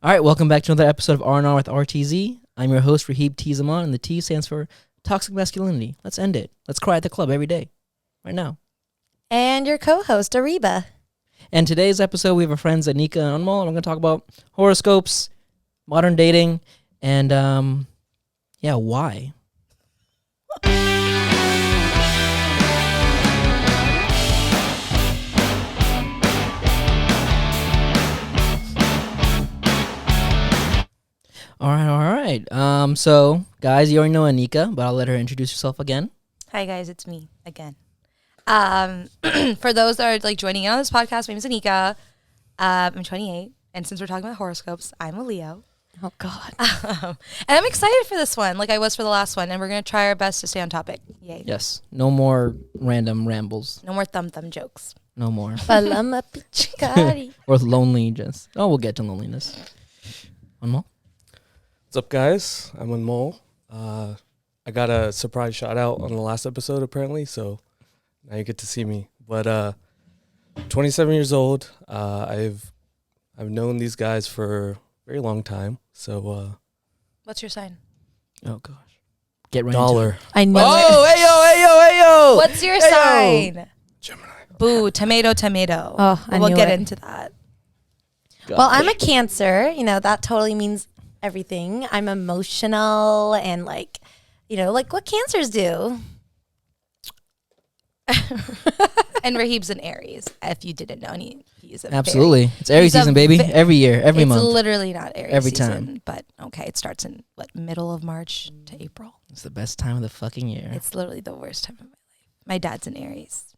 All right, welcome back to another episode of R&R with RTZ. I'm your host, Rahib T. Zaman, and the T stands for toxic masculinity. Let's end it. Let's cry at the club every day, right now. And your co-host, Ariba. And today's episode, we have our friends Anika and Anmol, and we're going to talk about horoscopes, modern dating, and, why. All right. So, guys, you already know Anika, but I'll let her introduce herself again. Hi, guys. It's me again. For those that are joining in on this podcast, my name is Anika. I'm 28, and since we're talking about horoscopes, I'm a Leo. Oh, God. And I'm excited for this one, like I was for the last one, and we're going to try our best to stay on topic. Yay. Yes. No more random rambles. No more thumb jokes. No more. Palama pichikari. Or loneliness. Oh, we'll get to loneliness. Anmol? What's up, guys? I'm Anmol. I got a surprise shout out on the last episode, apparently, so now you get to see me. But 27 years old. I've known these guys for a very long time. So What's your sign? Oh, gosh. Get right dollar. into it. I know. Oh, hey yo. What's your sign? Gemini. Boo, tomato. Oh, I we'll knew get it. into that. Well, I'm a Cancer. You know, that totally means everything. I'm emotional and like what Cancers do. And Rahib's an Aries, if you didn't know. And he's a Absolutely. It's Aries season, baby. Every year, every month. It's literally not Aries Every season, time. but okay, it starts in middle of March to April. It's the best time of the fucking year. It's literally the worst time of my life. My dad's an Aries.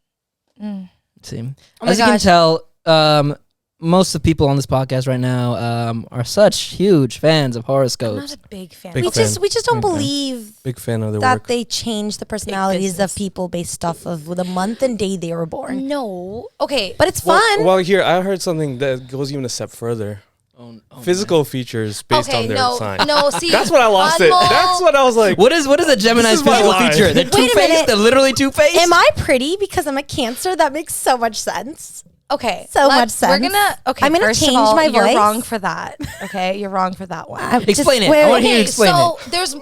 See? Oh my As you can gosh. tell, most of the people on this podcast right now are such huge fans of I'm horoscopes. not a big fan. Big We fan. just don't Big fan. believe Big fan of their that work. they change the personalities business. of people based off of the month and day they were born. No. Okay. But it's fun. Well, here, I heard something that goes even a step further. Physical features based on their sign. No, see. That's what I lost it. Anmol- That's what I was like. What is a Gemini's This is my physical line. feature? They're Wait a two-faced? minute. They're literally two-faced? Am I pretty because I'm a Cancer? That makes so much sense. Okay. So much sense. We're gonna. Okay. I'm gonna first of change all, my You're voice. wrong for that. Okay. You're wrong for that one. Explain it. I wanna hear you explain so there's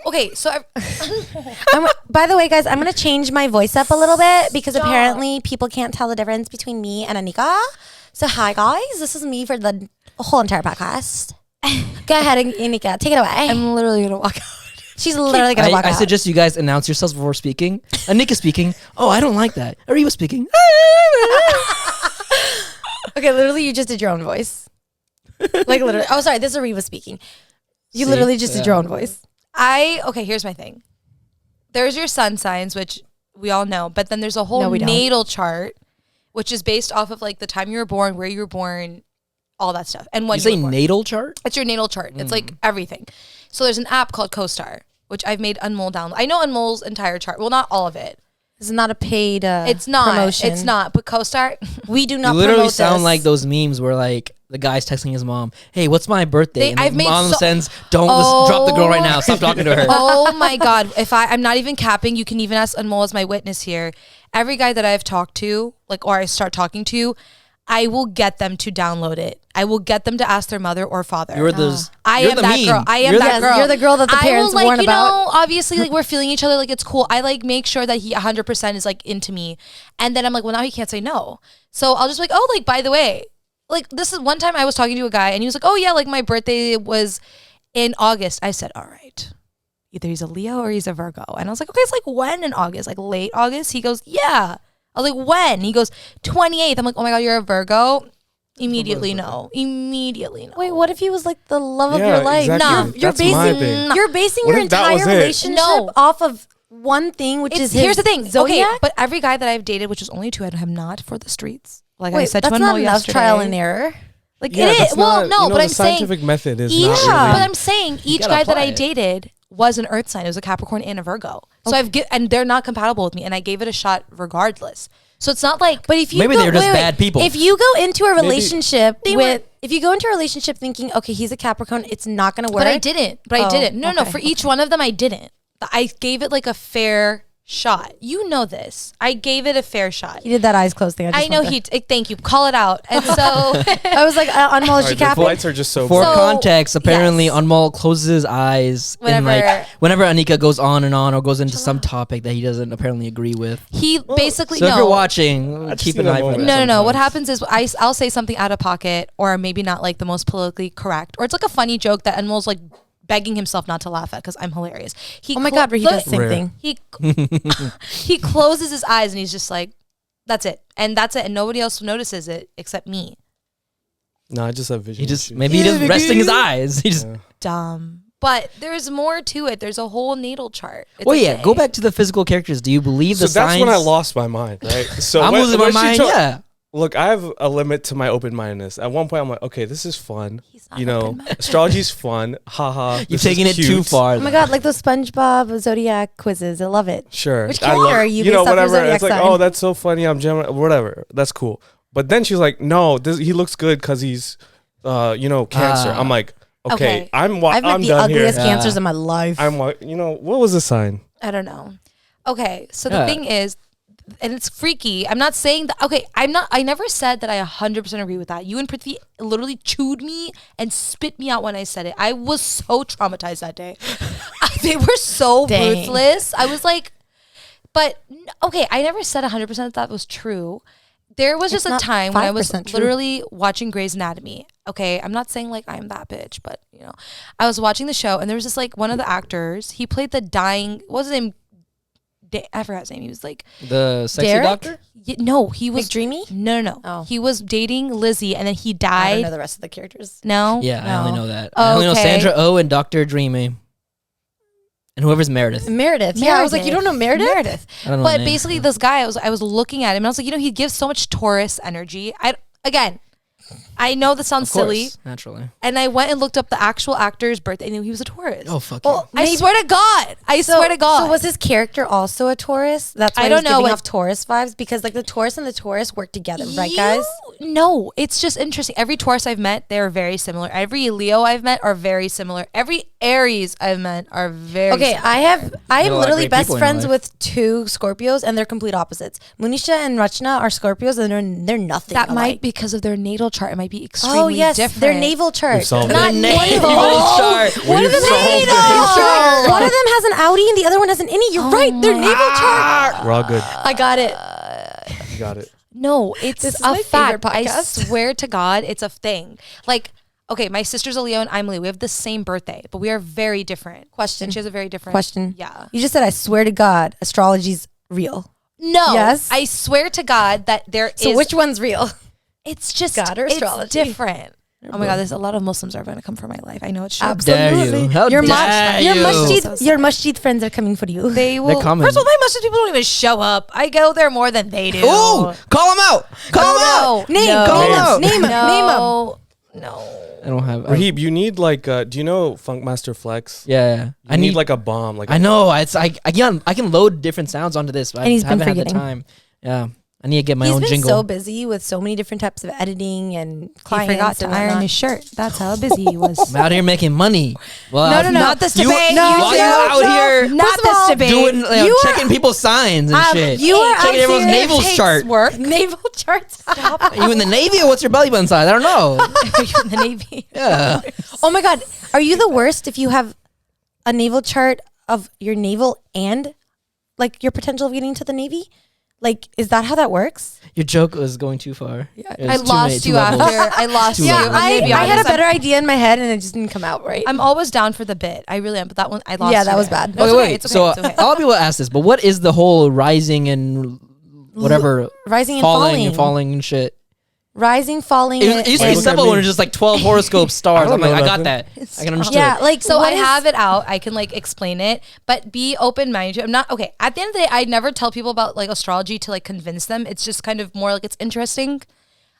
By the way, guys, I'm going to change my voice up a little bit because Stop. apparently people can't tell the difference between me and Anika. So hi, guys. This is me for the whole entire podcast. Go ahead, Anika. Take it away. I'm literally gonna walk out. She's literally going to walk I out. suggest you guys announce yourselves before speaking. Anika speaking. Oh, I don't like that. Ariba speaking. Okay, literally, you just did your own voice. Like, literally. Oh, sorry. This is Ariba speaking. You See? literally just did your own voice. Okay, here's my thing. There's your sun signs, which we all know, but then there's a whole No, we don't. natal chart, which is based off of like the time you were born, where you were born, all that stuff. And when You you say were born. natal chart? It's your natal chart. It's like everything. So there's an app called CoStar, which I've made Anmol download. I know Anmol's entire chart. Well, not all of it. This is not a paid It's not. promotion. It's not. But CoStar, We do not You literally promote sound this. like those memes where like the guy's texting his mom, "Hey, what's my birthday?" And I've his made mom so- sends, "Don't drop the girl right now. Stop talking to her." oh my God. I'm not even capping. You can even ask Anmol as my witness here. Every guy that I've talked to, or I start talking to, I will get them to download it. I will get them to ask their mother or father. You're those. I you're am the that meme. girl. I am You're that the- girl. You're the girl that the parents I will, warn about. Obviously, we're feeling each other. Like, it's cool. I make sure that he 100% is into me. And then I'm like, well, now he can't say no. So I'll just be like, oh, by the way, this is one time I was talking to a guy and he was like, oh yeah, my birthday was in August. I said, all right. Either he's a Leo or he's a Virgo. And I was like, okay, it's when in August? Late August? He goes, yeah. I was like, when? He goes, 28th. I'm like, oh my God, you're a Virgo? Immediately no. Wait, what if he was the love of Yeah, your life? exactly. You're That's my basing thing. you're basing What your if that was entire it? relationship No. off of one thing, which is his Here's the thing. zodiac. Okay, but every guy that I've dated, which is only 2, I have not for the streets. Like I Wait, said to that's not Anmol enough yesterday. trial and error. Yeah, it that's is. Well, not- no, but the I'm saying scientific method is Yeah. not but really. I'm saying each gotta guy that apply I it. dated was an Earth sign. It was a Capricorn and a Virgo. So and they're not compatible with me, and I gave it a shot regardless. So it's not like. But if you Maybe go, they're just wait, bad people. If you go into a relationship They if you go into a relationship thinking, okay, he's a Capricorn, it's not going to work. But I didn't. No, okay, for each one of them, I didn't. I gave it a fair shot. You know this. I gave it a fair shot. He did that eyes closed thing. I know thank you. Call it out. And so I was like, Anmol, is All she right, the capping? lights are just so For bright. context, apparently yes. Anmol closes his eyes and like whenever Anika goes on and on or goes into some topic that he doesn't apparently agree with. he basically So if you're watching, just keep need an a eye for moment. that. No. What sometimes. happens is I'll say something out of pocket or maybe not like the most politically correct. Or it's like a funny joke that Anmol's like begging himself not to laugh at because I'm hilarious. Oh my God, he does the same Rare. thing. He closes his eyes and he's just like, that's it. And nobody else notices it except me. No, I just have vision. He just issues. maybe he just resting his eyes. He just Dumb. But there's more to it. There's a whole natal chart. It's well, a yeah. thing. Go back to the physical characters. Do you believe So the that's signs? when I lost my mind, right? So I'm losing my when she mind. told- Yeah. Look, I have a limit to my open-mindedness. At one point, I'm like, okay, this is fun. He's not You know, open-minded. astrology's fun. Haha. You're this taking is it too cute. far. Oh my God, like those SpongeBob Zodiac quizzes. I love it. Sure. Which I character love- are you You know, based off your whatever. zodiac It's like, sign? oh, that's so funny. I'm Gemini. Whatever. That's cool. But then she's like, no, he looks good because he's, Cancer. I'm like, okay, Okay. I've met I'm the done ugliest here. cancers in my life. What was the sign? I don't know. Okay, so the Yeah. thing is, and it's freaky. I'm not saying that. Okay, I never said that I 100% agree with that. You and Prithvi literally chewed me and spit me out when I said it. I was so traumatized that day. They were so Dang. ruthless. I was like, okay, I never said 100% that was true. There was just It's a not time when I was 5% true. literally watching Grey's Anatomy. Okay, I'm not saying like I'm that bitch, but I was watching the show and there was just like one of the actors. He played the dying. What was his name? I forgot his name. He was like The sexy Derek? doctor. no, he was McDreamy? No. Oh. He was dating Lizzie and then he I don't died. know the rest of the characters. No, Yeah, I only No. know that. I only know Okay. Sandra Oh and Dr. Dreamy. And whoever's Meredith. Meredith. Yeah, I was like, you don't know Meredith? Meredith. I don't know. But the name. basically, this guy, I was looking at him and I was like, he gives so much Taurus energy. I know this sounds Of course, silly, naturally. and I went and looked up the actual actor's birthday. I knew he was a Taurus. Oh fuck Well, you. I swear to God. I swear to God. So was his character also a Taurus? That's why I I don't don't know giving what- off Taurus vibes because like the Taurus and the Taurus work together, right, guys? No, it's just interesting. Every Taurus I've met, they're very similar. Every Leo I've met are very similar. Every Aries I've met are very Okay, similar. I am a lot of literally great best people in friends your with two Scorpios and they're complete opposites. Munisha and Rachna are Scorpios and they're nothing. that might alike. because of their natal chart. It might be extremely Oh yes, different. their naval chart. We've solved Not it. naval. chart. One of them solved has it. natal chart. One of them has an Audi and the other one has an innie. You're right. Their naval chart. We're all good. I got it. You got it. No, it's This is a my favorite fact. I podcast. swear to God, it's a thing. Like, okay, my sister's a Leo and I'm a Leo. We have the same birthday, but we are very different. Question. And she has a very different Question. Yeah. You just said, I swear to God, astrology's real. No. Yes. I swear to God that there is. So which one's real? It's just God or it's astrology? different. Oh my God, there's a lot of Muslims are going to come for my life. I know it's true. dare you? How your dare your you? masjid, your masjid friends are coming for you. They will. coming. First of all, my Muslim people don't even show up. I go there more than they do. Ooh, call him out. Call him out. Name, no, call him out. Name him. no, no. I don't have. Raheeb, you need like, do you know Funkmaster Flex? Yeah, I need like a bomb. Like I know. I can load different sounds onto this, but And he's I been haven't had the forgetting. time. Yeah, I need to get my He's own been jingle. so busy with so many different types of editing and He clients. forgot to and iron whatnot. his shirt. That's how busy he was. I'm out here making money. Well, No, no, no. Not this You- debate. No, while you're out here Not First of this all, debate. doing You are- checking people's signs and shit. You are checking out everyone's here- naval Takes chart. work. Naval charts. Are you in the Navy or what's your belly button size? I don't know. Are you in the Navy? Yeah. Oh my God. Are you the worst if you have a naval chart of your naval and like your potential of getting to the Navy? Like, is that how that works? Your joke was going too far. I lost you after. I lost Two you. levels. I'm gonna be I had honest. a better idea in my head and it just didn't come out right. I'm always down for the bit. I really am. But that one, I lost. Yeah, you that was there. bad. No, it's Okay, okay, wait. it's okay, So it's okay. a lot of people ask this, but what is the whole rising and whatever Rising and falling and falling and shit? Rising, falling. It used to be Look at simple me. when it's just like 12 horoscope stars. I I'm don't like, know I got nothing. that. I can understand. Yeah, like So what I is- have it out. I can like explain it, but be open minded. I'm not okay. At the end of the day, I never tell people about like astrology to like convince them. It's just kind of more like it's interesting.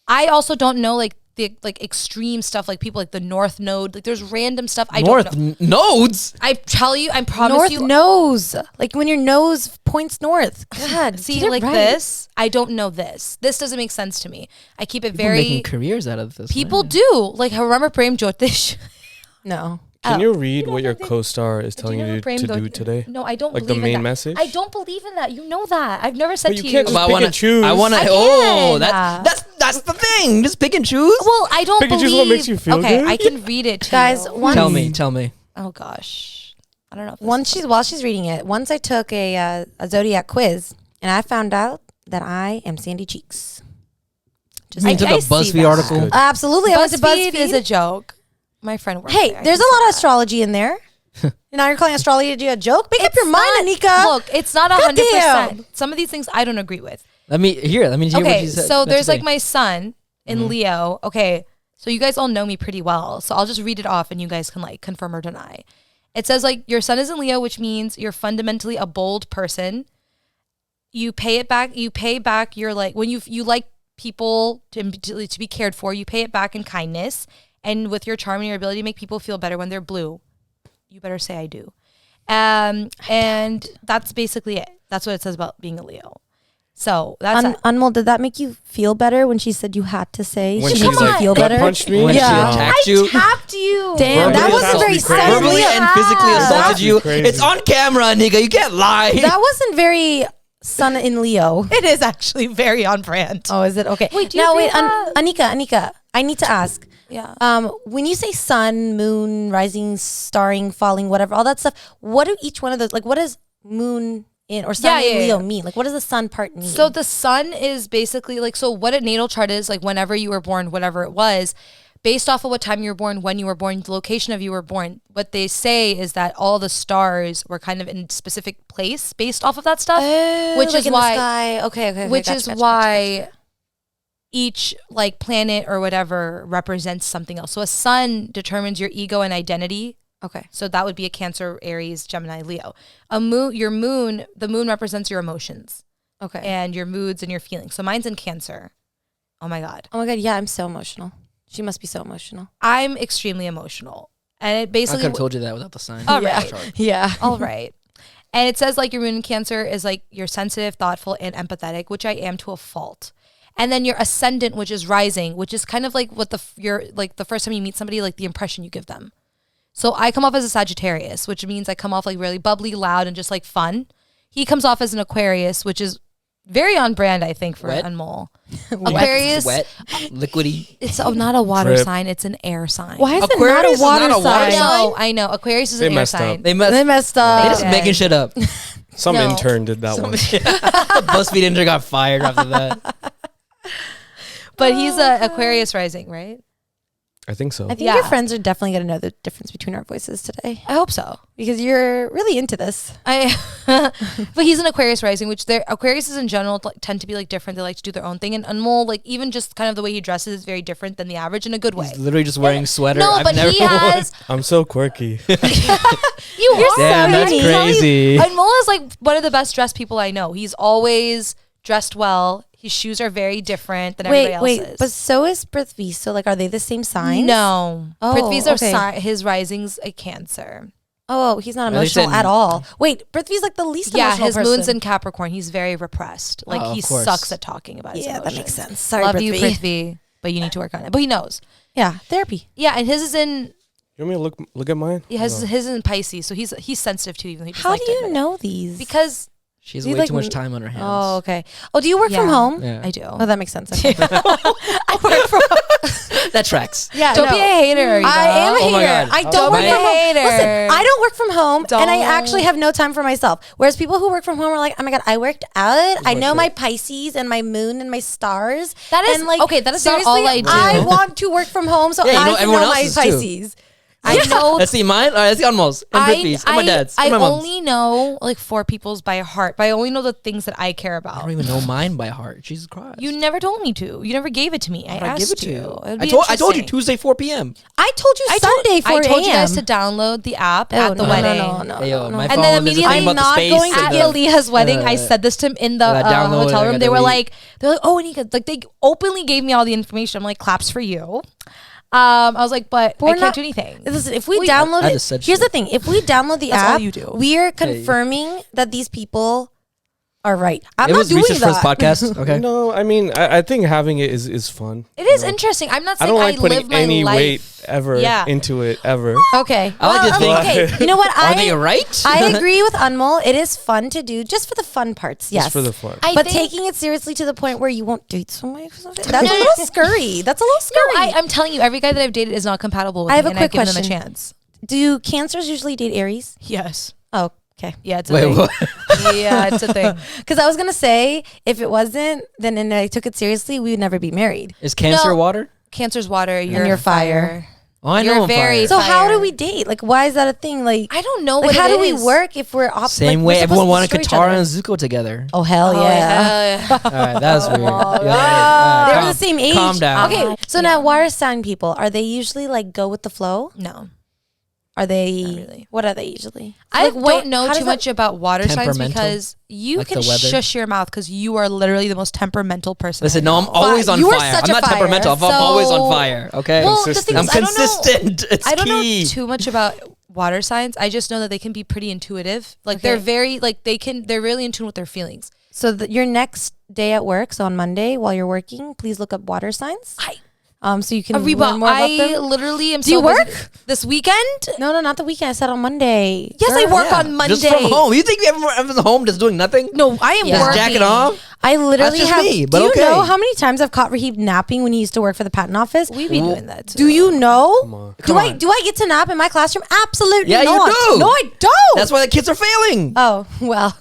I also don't know like the like extreme stuff like people like the North Node. Like there's random stuff I North don't know. nodes. I tell you, I promise North you. nose. Like when your nose points north. God, See, get it like right. this, I don't know this. This doesn't make sense to me. I keep it People very. making careers out of this. People man. do like remember Prem Jyotish. No. Can Oh. you read what your something? co-star is telling know you what frame to though- do today? No, I don't Like the believe in main that. message? I don't believe in that. You know that. I've never said But to you you. can't just pick and choose. I want to. I Oh, can. that's the thing. Just pick and choose. Well, I don't Pick and believe. choose what makes you feel okay, good? I can read it to Guys, you. one- Tell me. Oh gosh, I don't know. If this Once is- while she's reading it, once I took a zodiac quiz, and I found out that I am Sandy Cheeks. Just you took a see BuzzFeed that. article. Good. Absolutely, I went to BuzzFeed BuzzFeed. is a joke. My friend works Hey, there. I there's a can lot say of that. astrology in there. Now you're calling astrology a joke? Make up It's your mind, not- Anika. Look, it's not Goddamn. 100%. Some of these things I don't agree with. Let me hear what Okay, you said. so That's there's the like thing. my sun in Leo. Okay, so you guys all know me pretty well. So I'll just read it off and you guys can like confirm or deny. It says like your sun is in Leo, which means you're fundamentally a bold person. You pay back your like when you like people to be cared for, you pay it back in kindness and with your charm and your ability to make people feel better when they're blue. You better say I do. And that's basically it. That's what it says about being a Leo. So that's it. Anmol, did that make you feel better when she said you had to say? When she she makes you like feel gut better? punched me? when Yeah. she attacked you, Tapped you. Damn, that Verbally wasn't very assaulted me. Sandy verbally Leo. and physically assaulted That's you. crazy. It's on camera, nigga. You can't lie. That wasn't very sun in Leo. It is actually very on brand. Oh, is it? Okay. Wait, do you now, think wait, that- Anika, I need to ask. Yeah. When you say sun, moon, rising, starring, falling, whatever, all that stuff, what do each one of those, like, what does moon in or sun in Leo mean? Like, what does the sun part mean? So the sun is basically like, so what a natal chart is, like whenever you were born, whatever it was, based off of what time you were born, when you were born, the location of you were born, what they say is that all the stars were kind of in a specific place based off of that stuff, which like is in why, the sky. Okay. which Gotcha, is gotcha, why gotcha. each like planet or whatever represents something else. So a sun determines your ego and identity. Okay. So that would be a Cancer, Aries, Gemini, Leo. The moon represents your emotions Okay. and your moods and your feelings. So mine's in Cancer. Oh my God. Oh my God. Yeah, I'm so emotional. She must be so emotional. I'm extremely emotional. And it I basically could have told you that without the sign. All Yeah. right. Yeah. All right. And it says like your moon in Cancer is like you're sensitive, thoughtful, and empathetic, which I am to a fault. And then your ascendant, which is rising, which is kind of like what you're like the first time you meet somebody, like the impression you give them. So I come off as a Sagittarius, which means I come off like really bubbly, loud, and just like fun. He comes off as an Aquarius, which is very on brand, I think, for Wet? Anmol. Wet, Aquarius, wet, liquidy. it's not a water Drip. sign; it's an air sign. Why is Aquarius it is not a not water a water sign? sign? I know. Aquarius is They an air messed up. sign. They They messed up. They just making shit up. Some No. intern did that one. BuzzFeed intern got fired after that. But he's a Aquarius rising, right? I think so. I think Yeah. your friends are definitely going to know the difference between our voices today I hope so. because you're really into this. But he's an Aquarius rising, which Aquariuses in general tend to be like different. They like to do their own thing, and Anmol, like even just kind of the way he dresses is very different than the average in a good way. He's literally just wearing sweater. No, I've but never he worn. has. I'm so quirky. You are. Damn, that's I'm telling you, crazy. Anmol is like one of the best dressed people I know. He's always dressed well. His shoes are very different than everybody else's. But so is Prithvi. So, like, are they the same sign? No. Oh, Prithvi's okay. his rising's a Cancer. Oh, he's not Well, they emotional said- at all. Wait, Prithvi's like the least Yeah, emotional his person. moon's in Capricorn. He's very repressed. Like Oh, he of course. sucks at talking about his Yeah, that makes emotions. sense. Sorry, Love Prithvi. you, Prithvi, but you need to work on it. But he knows. Yeah, therapy. Yeah, and his is in You want me to look at mine? his No. is in Pisces, so he's sensitive too. Even though he How doesn't do like to you admit it. know these? Because She has Do you way like too much m- time on her hands. Oh, okay. Oh, do you work from Yeah. home? Yeah. I do. Oh, that makes sense. Okay. I work from. That tracks. Yeah, Don't be a hater. Eva. I am a Oh my hater. God. I Don't don't work be a from home. hater. Listen, I don't work from home, and I Don't. actually have no time for myself. Whereas people who work from home are like, "Oh my God, I worked out. I know my Pisces and my moon and my stars." That is- and like, okay, that is not all seriously, I do. want to work from home, so Yeah, you I know can everyone know my else's too. Pisces. I know. Let's see mine. All right, let's see Anmol's and Prithvi's and my dad's I and my mom's. only know like 4 people's by heart, but I only know the things that I care I about. don't even know mine by heart. Jesus Christ. You never told me to. You never gave it to me. I Why'd I asked give it to you. you. It'd I be told you interesting. Tuesday 4 p.m. I told you Sunday 4 I told you a.m. guys to download the app Oh, at the no, wedding. No, Hey, yo, no. my And phone then is immediately- thinking about I'm the not space going and At the- Leah's wedding, I uh, said this to him in the that download, hotel I room. got They were delete. like, oh, Anika, like they openly gave me all the information. I'm like, claps for you. I was like, but I We're can't not- do anything. Listen, if we Wait, download I it, just said here's shit. the thing: if we download the That's all app, you do. we are confirming that these people are right. I'm it not was doing research for this that. podcast. Okay. No, I mean, I think having it is fun. It is you know? interesting. I'm not I saying don't like live putting my any life. weight ever Yeah. into it ever. Okay. I like to think- okay. You know what? Are they right? I agree with Anmol. It is fun to do just for the fun parts. Yes. Just for the fun. But taking it seriously to the point where you won't date someone, that's a little scary. That's a little scary. I'm telling you, every guy that I've dated is not compatible with I have me, a and I've quick given them a question. chance. Do Cancers usually date Aries? Yes. Oh, okay. Yeah, it's a Wait, thing. what? Yeah, it's a thing. Because I was gonna say if it wasn't, then and I took it seriously, we would never be married. Is Cancer No. water? Cancer's water. You're, you're fire. Oh, I You're know. I'm very- So fire. how do Fire. we date? Like, why is that a thing? Like, I don't know like what how it do we is. work if we're Same like, way we're everyone supposed wanted to destroy each Katara other? and Zuko together. Oh hell yeah! Yeah. All right, that's weird. They Yeah, were calm- the same age. Calm down. Okay, so now water sign people, are they usually like go with the flow? No. Are they? Not really. What are they usually? I Like, don't know how too does much about water signs Temperamental? because you Like can the weather? shush your mouth because you are literally the most temperamental person. Listen, I no, I'm know. always on You are fire. such I'm a not fire. temperamental. I'm always on So- fire. Okay. Well, the Consistent. thing I'm is, I don't know. consistent. It's I don't key. know too much about water signs. I just know that they can be pretty intuitive. Like they're Okay. very they're really in tune with their feelings. So your next day at work, so on Monday while you're working, please look up water signs. So you can learn more about I them. literally am Do you so busy work? this weekend. No, not the weekend. I said on Monday. Yes, I Girl. work on Monday. Just from home. You think everyone's home just doing nothing? No, I am Yeah. Just working. jacking off? I literally That's just have. me, but do you okay. know how many times I've caught Rahib napping when he used to work for the patent office? We be doing that too. Do you know? Come on. Do I get to nap in my classroom? Absolutely Yeah, you not. do. No, I don't. That's why the kids are failing. Oh well.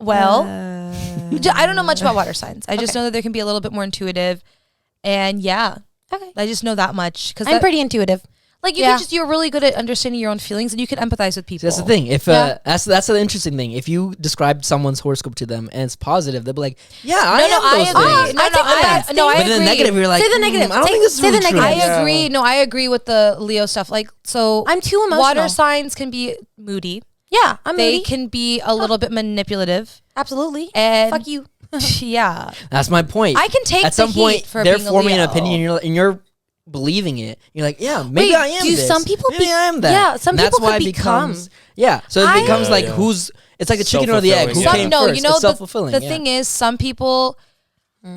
Well, I don't know much about water signs. I just know that they can be a little bit more intuitive, and yeah, Okay. I just know that much because I'm pretty intuitive. like yeah. you're really good at understanding your own feelings and you can empathize with people. That's the thing. If Yeah. that's the interesting thing. If you describe someone's horoscope to them and it's positive, they'll be like, "Yeah, I No, am I those agree. things." No, I take the bad no, I But in agree. the negative, you're like, Say the negative. I don't Say- think this is say the really true. I negative. Yeah. agree. No, I agree with the Leo stuff. Like, so I'm too emotional. water signs can be moody. Yeah, I'm They moody. can be a little bit manipulative. Absolutely. And Fuck you. yeah, That's my point. I can take At some the point heat for they're being a forming an Leo. opinion, and you're believing it. You're like, yeah, maybe Wait, I am. do this. some people Maybe be- I am that. yeah, some And that's people could why it become. becomes. Yeah, so it I- becomes like Yeah. who's. It's like the chicken or the egg. Who Self-fulfilling, came yeah. No, first? you know, It's self-fulfilling. the yeah. thing is, some people,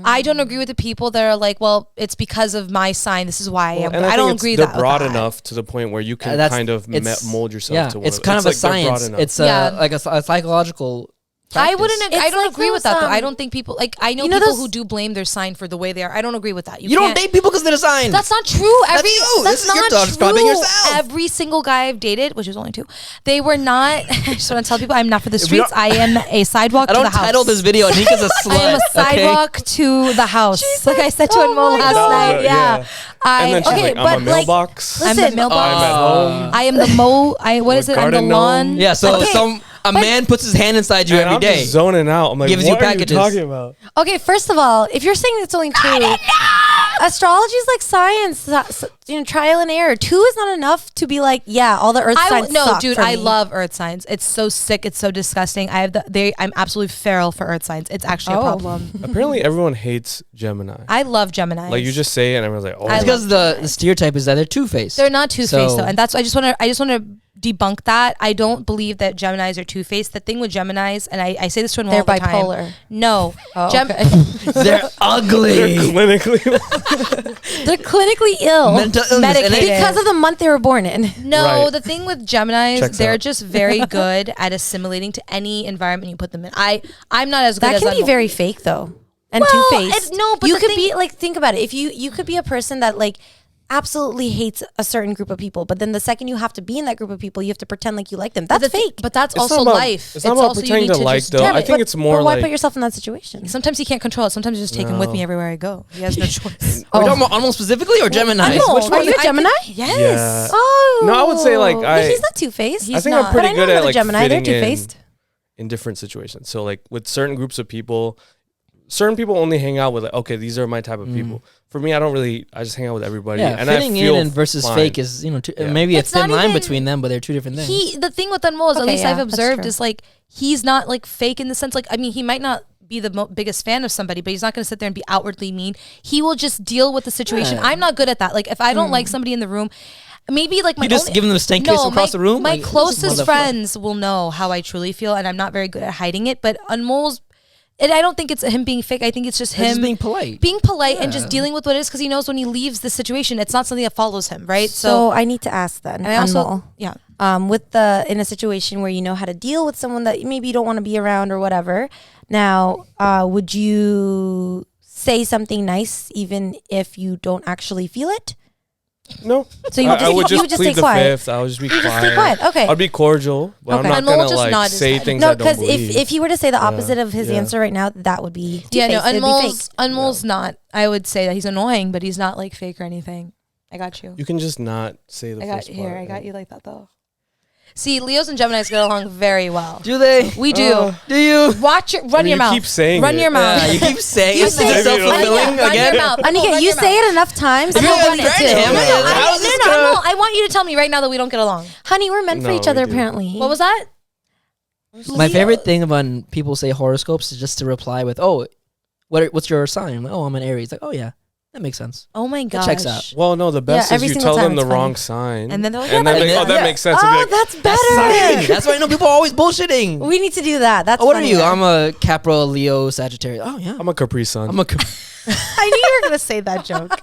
I don't agree with the people that are like, well, it's because of my sign. This is why I am. And I think don't it's- agree they're that broad with that. enough to the point where you can That's- kind of it's- mold yourself Yeah, to what it's kind of a like they're broad science. enough. It's Yeah. like a psychological. I practice. wouldn't. I It's don't like agree with those, that though. I don't think people like. I know, you know people those- who do blame their sign for the way they are. I don't agree with that. You don't can't- date people because they're assigned. That's not true. That's you. That's This is- you're not describing true. yourself. Every single guy I've dated, which is only 2, they were not. I just want to tell people I'm not for the If we streets. don't- I am a sidewalk I to the don't house. title this video Anika's a slut. I am a okay? sidewalk to the house. Like I said to oh Anmol my last God. night. Yeah. And then she's okay, like, but, I'm a like, mailbox. I'm Listen, the mailbox. I'm at home. I am the what is it? I'm the garden lawn. gnome. Yeah, so Okay, a man puts his hand inside you And every I'm day. just zoning out. I'm like, Gives you what are you packages. talking about? Okay, first of all, if you're saying it's only 2, astrology is like science. Trial and error. 2 is not enough to be like, yeah, all the earth signs No, suck dude, for I me. love earth signs. It's so sick. It's so disgusting. I'm absolutely feral for earth signs. It's actually a Oh. problem. Apparently, everyone hates Gemini. I love Gemini. Like you just say it, and everyone's like, oh, I It's because the stereotype is that they're two-faced. They're not two-faced So- though, and that's I just want to debunk that. I don't believe that Geminis are two-faced. The thing with Geminis, and I say this to Anmol They're all the time. bipolar. No, Oh, Gem- okay. They're ugly. clinically. They're clinically ill Mental illness. Medicated. And they- because of the month they were born in. No, Right. the thing with Geminis, Checks they're out. just very good at assimilating to any environment you put them in. I'm not as good That as can be Anmol. very fake though, and Well, two-faced. no, but you the could thing- be like, think about it. If you could be a person that like absolutely hates a certain group of people, but then the second you have to be in that group of people, you have to pretend like you like them. That's fake. But that's It's also not about- life. it's not about also you pretending need to like, just though. do I it. think it's more but why like- put yourself in that situation? Sometimes he can't control it. Sometimes he's just taken with No. me everywhere I go. He has no choice. Are we talking about almost specifically or Gemini? Anmol, Which one? Are you a Gemini? Yes. Yeah. Oh No, I would say, like, But he's not two-faced. I think not. I'm pretty But I know good at another like Gemini. They're fitting two-faced. in different situations. So like with certain groups of people, certain people only hang out with like, okay, these are my type of people. For me, I don't really. I just hang out with everybody. Yeah, and I fitting feel in and versus fine. fake is, Yeah. maybe a It's thin not line even- between them, but they're two different things. The thing with Anmol is, at Okay, least yeah, I've that's observed, true. is like he's not like fake in the sense, like, I mean, he might not be the biggest fan of somebody, but he's not going to sit there and be outwardly mean. He will just deal with the situation. Yeah. I'm not good at that. Like if I don't like somebody in the room, maybe like my You just only- give them the stank face from across the room? My Like, closest motherfucker. friends will know how I truly feel, and I'm not very good at hiding it. But Anmol's, and I don't think it's him being fake. I think it's just It's him just being polite. and just dealing with what it is, because he knows when he leaves the situation, it's not something that follows him, right? So I need to ask then. and I also, Anmol. yeah. With in a situation where you know how to deal with someone that maybe you don't want to be around or whatever. Now, would you say something nice even if you don't actually feel it? No. So I would you just would just plead stay the quiet. fifth. I would just be You just quiet. stay quiet. Okay. I'd be cordial, but Okay. I'm And not Mo gonna just like nod his say head. things No, I don't because believe. if he were to say the opposite of his Yeah. answer right now, that would be Yeah, no, two-faced. It'd be fake. Anmol's not. I would say that he's annoying, but he's not like fake or anything. I got you. You can just not say the I got first here. part. I got you like that though. See, Leos and Geminis get along very well. Do they? We do. Do you? Watch your run I mean, your you mouth. keep saying run it. your mouth. Yeah, you keep saying You it's say it. self-fulfilling Run again. your mouth. Anika, Run you your say mouth. it enough times. If and you're I gonna want it threaten to. him, how's this gonna- No. I want you to tell me right now that we don't get along. Honey, we're meant for No, each other we do. apparently. What was that? My favorite thing when people say horoscopes is just to reply with, "Oh, what's your sign?" I'm like, "Oh, I'm an Aries." Like, "Oh yeah, that makes sense." Oh my That gosh. checks out. Well, no, the best is every you single tell time them the it's funny. wrong sign, And then they're like, and yeah, then that's- that makes sense. And be Oh, like, that's better. Sign. That's why I know people are always bullshitting. We need to do that. That's Oh, what are you? funnier. I'm a Capra, Leo, Sagittarius. Oh yeah, I'm a Capri Sun. I'm a I knew you were gonna say that joke.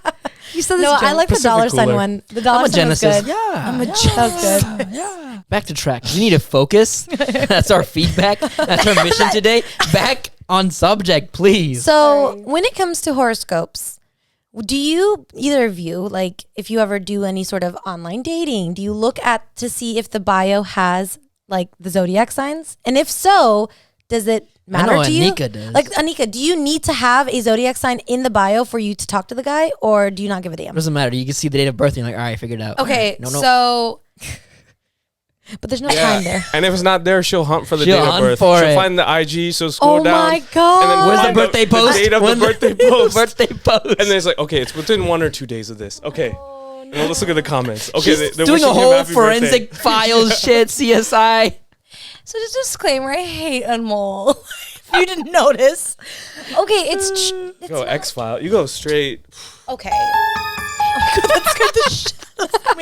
You said this No, joke. I like the Pacific dollar sign Cooler. one. The dollar I'm a sign was Genesis. good. Yeah, I'm a yeah. Genesis. That was good. Yeah. Back to track. We need to focus. That's our feedback. That's our mission today. Back on subject, please. So when it comes to horoscopes, do you, either of you, like if you ever do any sort of online dating, do you look at to see if the bio has like the zodiac signs? And if so, does it matter know to you? Anika does. Like Anika, do you need to have a zodiac sign in the bio for you to talk to the guy, or do you not give a damn? Doesn't matter. You can see the date of birth. And you're like, all right, figured it out. Okay, No. so But there's no Yeah. time there. And if it's not there, she'll hunt for the She'll date of hunt birth. for She'll it. find the IG. She'll scroll Oh down. my god! And then Where's the find birthday the post? date of When the birthday post. birthday post. And then it's like, okay, it's within 1 or 2 days of this. Okay. Well, let's look at the comments. Okay, She's they're doing wishing a him whole happy forensic birthday. files shit, CSI. So just a disclaimer, I hate Anmol. If you didn't notice. Okay, it's Go X-File. You go straight. okay. That scared the shit out of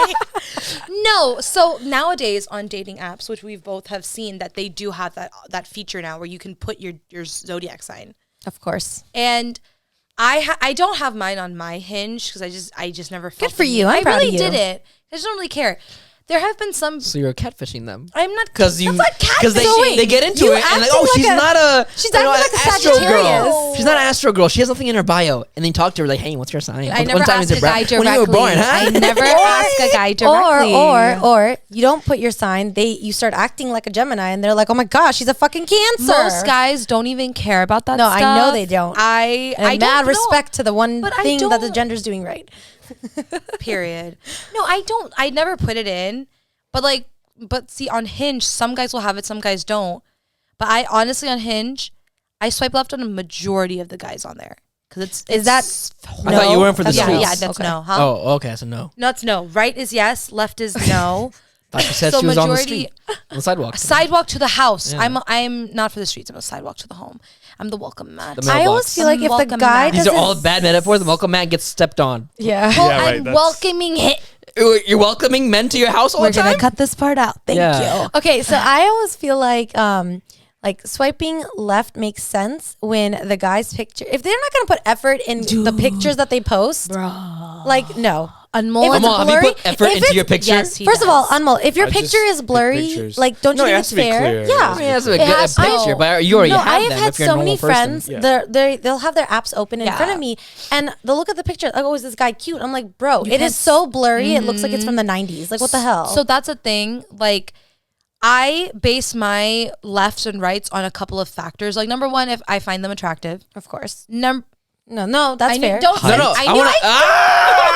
me. No, so nowadays on dating apps, which we've both have seen, that they do have that feature now where you can put your zodiac sign. Of course. And I don't have mine on my Hinge because I just never felt Good for the you. need. I'm I proud of really you. did it. I just don't really care. There have been some. So you're catfishing them. I'm not Because you, That's not because catfishing. they get into You it and like, acting oh, like she's a- not a, she's you know, acting like a astro girl. Sagittarius. She's not an astro girl. She has nothing in her bio. And then you talk to her like, hey, what's your sign? I What never time ask is it, a guy bro? When you were directly. born, huh? I never ask a guy directly. Or you don't put your sign. You start acting like a Gemini, and they're like, "Oh my gosh, she's a fucking Cancer." Most guys don't even care about that No, stuff. I know they don't. I and don't mad know. respect to the one But I thing that the don't- gender's doing right. Period. No, I don't. I never put it in. But see, on Hinge, some guys will have it, some guys don't. But I honestly, on Hinge, I swipe left on a majority of the guys on there. Because Is that I thought you weren't for the yeah, streets. yeah, that's Okay. no. Huh? Oh, okay. So no. No, it's no. Right is yes, left is no. Thought she said So she was on the majority- street, on the sidewalk. Sidewalk to the house. Yeah. I'm not for the streets. I'm a sidewalk to the home. I'm the welcome mat. The I always mailbox. feel like if the Welcome guy mat. These doesn't, are all bad metaphors. The welcome mat gets stepped on. yeah. Well, Yeah, right, I'm that's- welcoming it. You're welcoming men to your house all We're the time? gonna cut this part out. Thank Yeah. you. Okay, so I always feel like swiping left makes sense when the guy's picture, if they're not gonna put effort in the pictures that they post, like no. Anmol. If it's Anmol, have you blurry- put effort if into it's- your picture? Yes, he First of all, does. Anmol, if your I just picture is pick blurry, pictures. like don't No, you it think has it's to be fair? clear. It Yeah. has I mean, that's a It good has- picture, no. but you already No, have I have them had if you're a so many normal friends. person. Yeah. They'll have their apps open in front of me, and they'll look at the picture. Like, oh, is this guy cute? I'm like, bro, it can't is so blurry. It looks like it's from the '90s. Like, what the hell? So that's a thing. Like, I base my lefts and rights on a couple of factors. Like, number one, if I find them attractive. of course, No, that's fair. Don't. No, no. I I knew want to.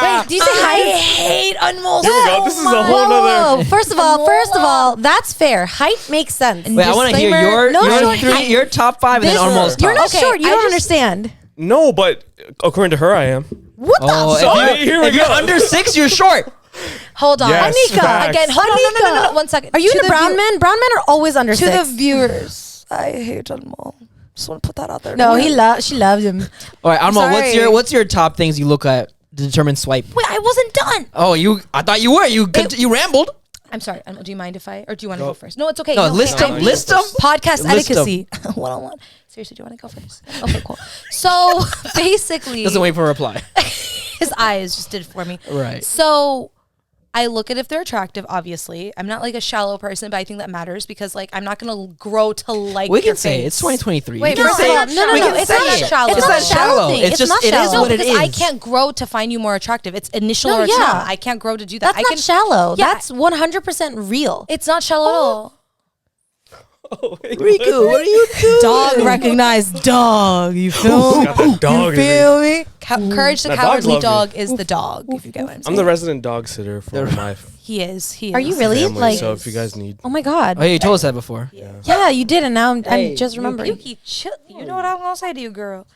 Wait, do you say height? hate Anmol. Here we go. This is a whole Whoa. nother. First of all, that's fair. Height makes sense. Wait, I want to hear Disclaimer, your top five and then Armol's top. You're not Okay, short. You I don't just- understand. No, but according to her, I am. What Oh, the? Sorry, here we if you're go. under 6, you're short. Hold on. Yes, Anika, facts. Again, hold on. No. 1 second. Are you To into the brown view- men? Brown men are always under To the 6. viewers, I hate Anmol. Just want to put that out there. No, she loves him. All right, Armol, Sorry. what's your top things you look at determine swipe. Wait, I wasn't done. Oh, I thought you were. You rambled. I'm sorry. Do you mind if or do you want to go first? No, it's okay. No, list them. Podcast List 'em. etiquette. One-on-one. Seriously, do you want to go first? Okay, cool. So basically, Doesn't wait for a reply. his eyes just did it for me. Right. So I look at if they're attractive, obviously. I'm not like a shallow person, but I think that matters because like I'm not going to grow to like We your can say face. it's 2023. Wait, We can first say of all, it. no, We can it's say not it. shallow. It's not shallow. thing. It's just not it is shallow. what it because is. I can't grow to find you more attractive. It's initial No, or it's yeah. not. I can't grow to do that. That's not shallow. Yeah. That's 100% real. It's not shallow at all. Oh, wait, Riku, what are you doing? Dog recognized dog. You feel got that dog in me. feel me? Courage the That Cowardly dog Dog loved is the dog, if you get what I'm I'm saying. the resident dog sitter for my He is. Are you really? family. Like, So if you guys need, oh my God. Oh, yeah, you told us that before. Yeah, you did. And now I'm Hey, just remembering. Yuki, chill. You know what I'm going to say to you, girl.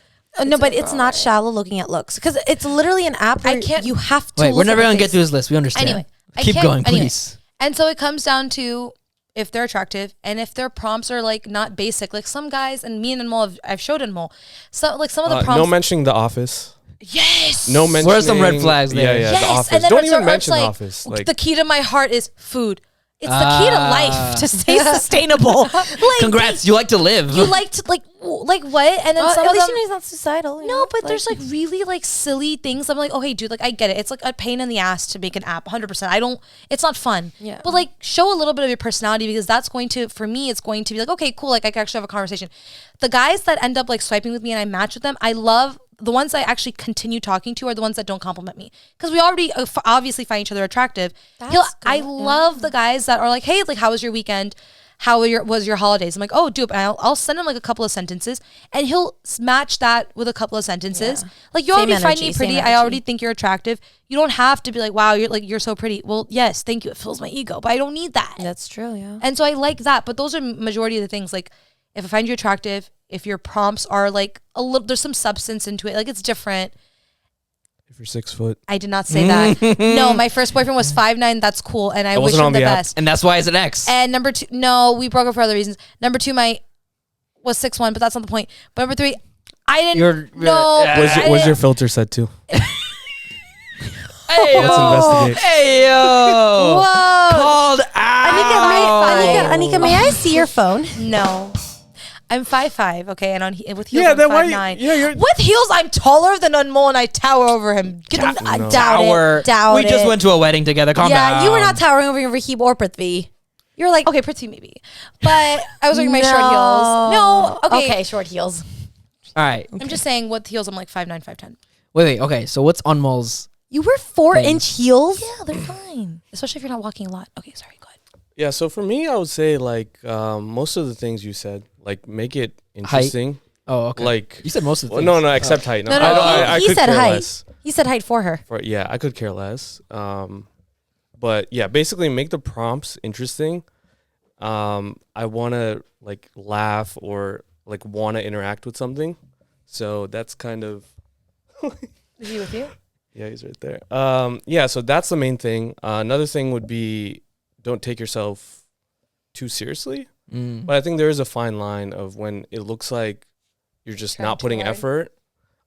No, but it's not shallow looking at looks because it's literally an app where I can't- you have to. Wait, we're look never at the gonna get face. through this list. We understand. Anyway, I Keep can't- going, anyway. please. And so it comes down to if they're attractive and if their prompts are like not basic. Like some guys, and me and Anmol, I've showed Anmol. So like some of the prompts. no mentioning The Office. Yes. No mentioning. What are some red flags there? Yeah, Yes. The Office. And then Don't it's- even or mention it's The like, Office. Like the key to my heart is food. It's the key to life to stay sustainable. Like, Congrats, you like to live. You like to like what? And then some At of least them. you know he's not suicidal. you No, know? but there's like really like silly things. I'm like, oh hey, dude, like I get it. It's like a pain in the ass to make an app. 100%. It's not fun. Yeah. But like, show a little bit of your personality because that's going to, for me, it's going to be like, okay, cool. Like I can actually have a conversation. The guys that end up like swiping with me and I match with them, I love. The ones I actually continue talking to are the ones that don't compliment me because we already obviously find each other attractive. I love the guys that are like, hey, like how was your weekend? How was your holidays? I'm like, oh, dude, and I'll send him like a couple of sentences, and he'll match that with a couple of sentences. Yeah. Like you Same already find energy, me pretty. same I already energy. think you're attractive. You don't have to be like, wow, you're so pretty. Well, yes, thank you. It fills my ego, but I don't need that. That's true. Yeah. And so I like that. But those are majority of the things. Like if I find you attractive, if your prompts are like a little, there's some substance into it. Like it's different. if you're 6 foot. I did not say that. No, my first boyfriend was 5'9". That's cool, and I wish wasn't him on the the app. best. And that's why it's an X. And number two, no, we broke up for other reasons. Number two, was 6'1", but that's not the point. But number three, I didn't. You're- no, Yeah. Was your filter set to? Hey, Let's investigate. Hey, yo. Whoa. Called out. Anika, may I see your phone? no. I'm 5'5", okay, and with heels Yeah, I'm then why? 5'9". Yeah, you're. With heels, I'm taller than Anmol, and I tower over him. Get him. I No. doubt Tower. it. Doubt we just it. went to a wedding together. Calm down. Yeah, you were not towering over Rahib or Prithvi. You're like, Okay, pretty maybe, but I was wearing my short heels. No, okay. short heels. All right. I'm just saying with heels, I'm like 5'9", 5'10". Wait. Okay. So what's Anmol's? You wear 4-inch heels? Yeah, they're fine, especially if you're not walking a lot. Okay, sorry, go ahead. Yeah, so for me, I would say like most of the things you said, like make it interesting. Oh, okay. Like You said most of the well, things. no, except height. No, No, I he could said care height. less. He said height for her. I could care less. But yeah, basically make the prompts interesting. I want to like laugh or like want to interact with something. So that's kind of Is he with you? yeah, he's right there. Yeah, so that's the main thing. Another thing would be don't take yourself too seriously. Mm. But I think there is a fine line of when it looks like you're just Trying not too putting hard. effort.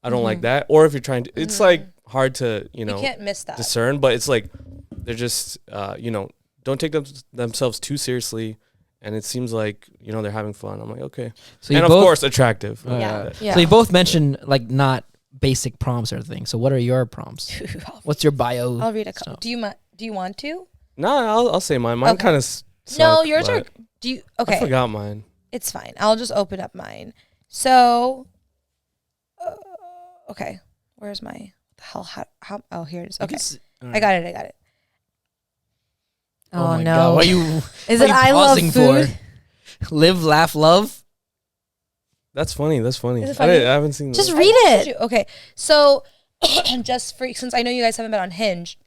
I don't like that. Or if you're trying to, it's like hard to, You can't miss that. discern, but it's like they're just, don't take themselves too seriously. And it seems like, they're having fun. I'm like, okay. So you And of both, course, attractive. Yeah. Yeah. So you both mentioned like not basic prompts or anything. So what are your prompts? What's your bio? I'll read a couple. stuff? Do you want to? No, I'll say mine. Mine Okay. kind of No, yours are. Do you? Okay, I forgot mine. it's fine. I'll just open up mine. So, okay, where's my what the hell? How? Oh, here it is. Okay, I got it. Oh, my no. God. What are you? Is what it are you I love pausing food? for? Live, laugh, love. That's funny. Is it I funny? haven't seen Just that. read I it. you. Okay, so just for since I know you guys haven't been on Hinge,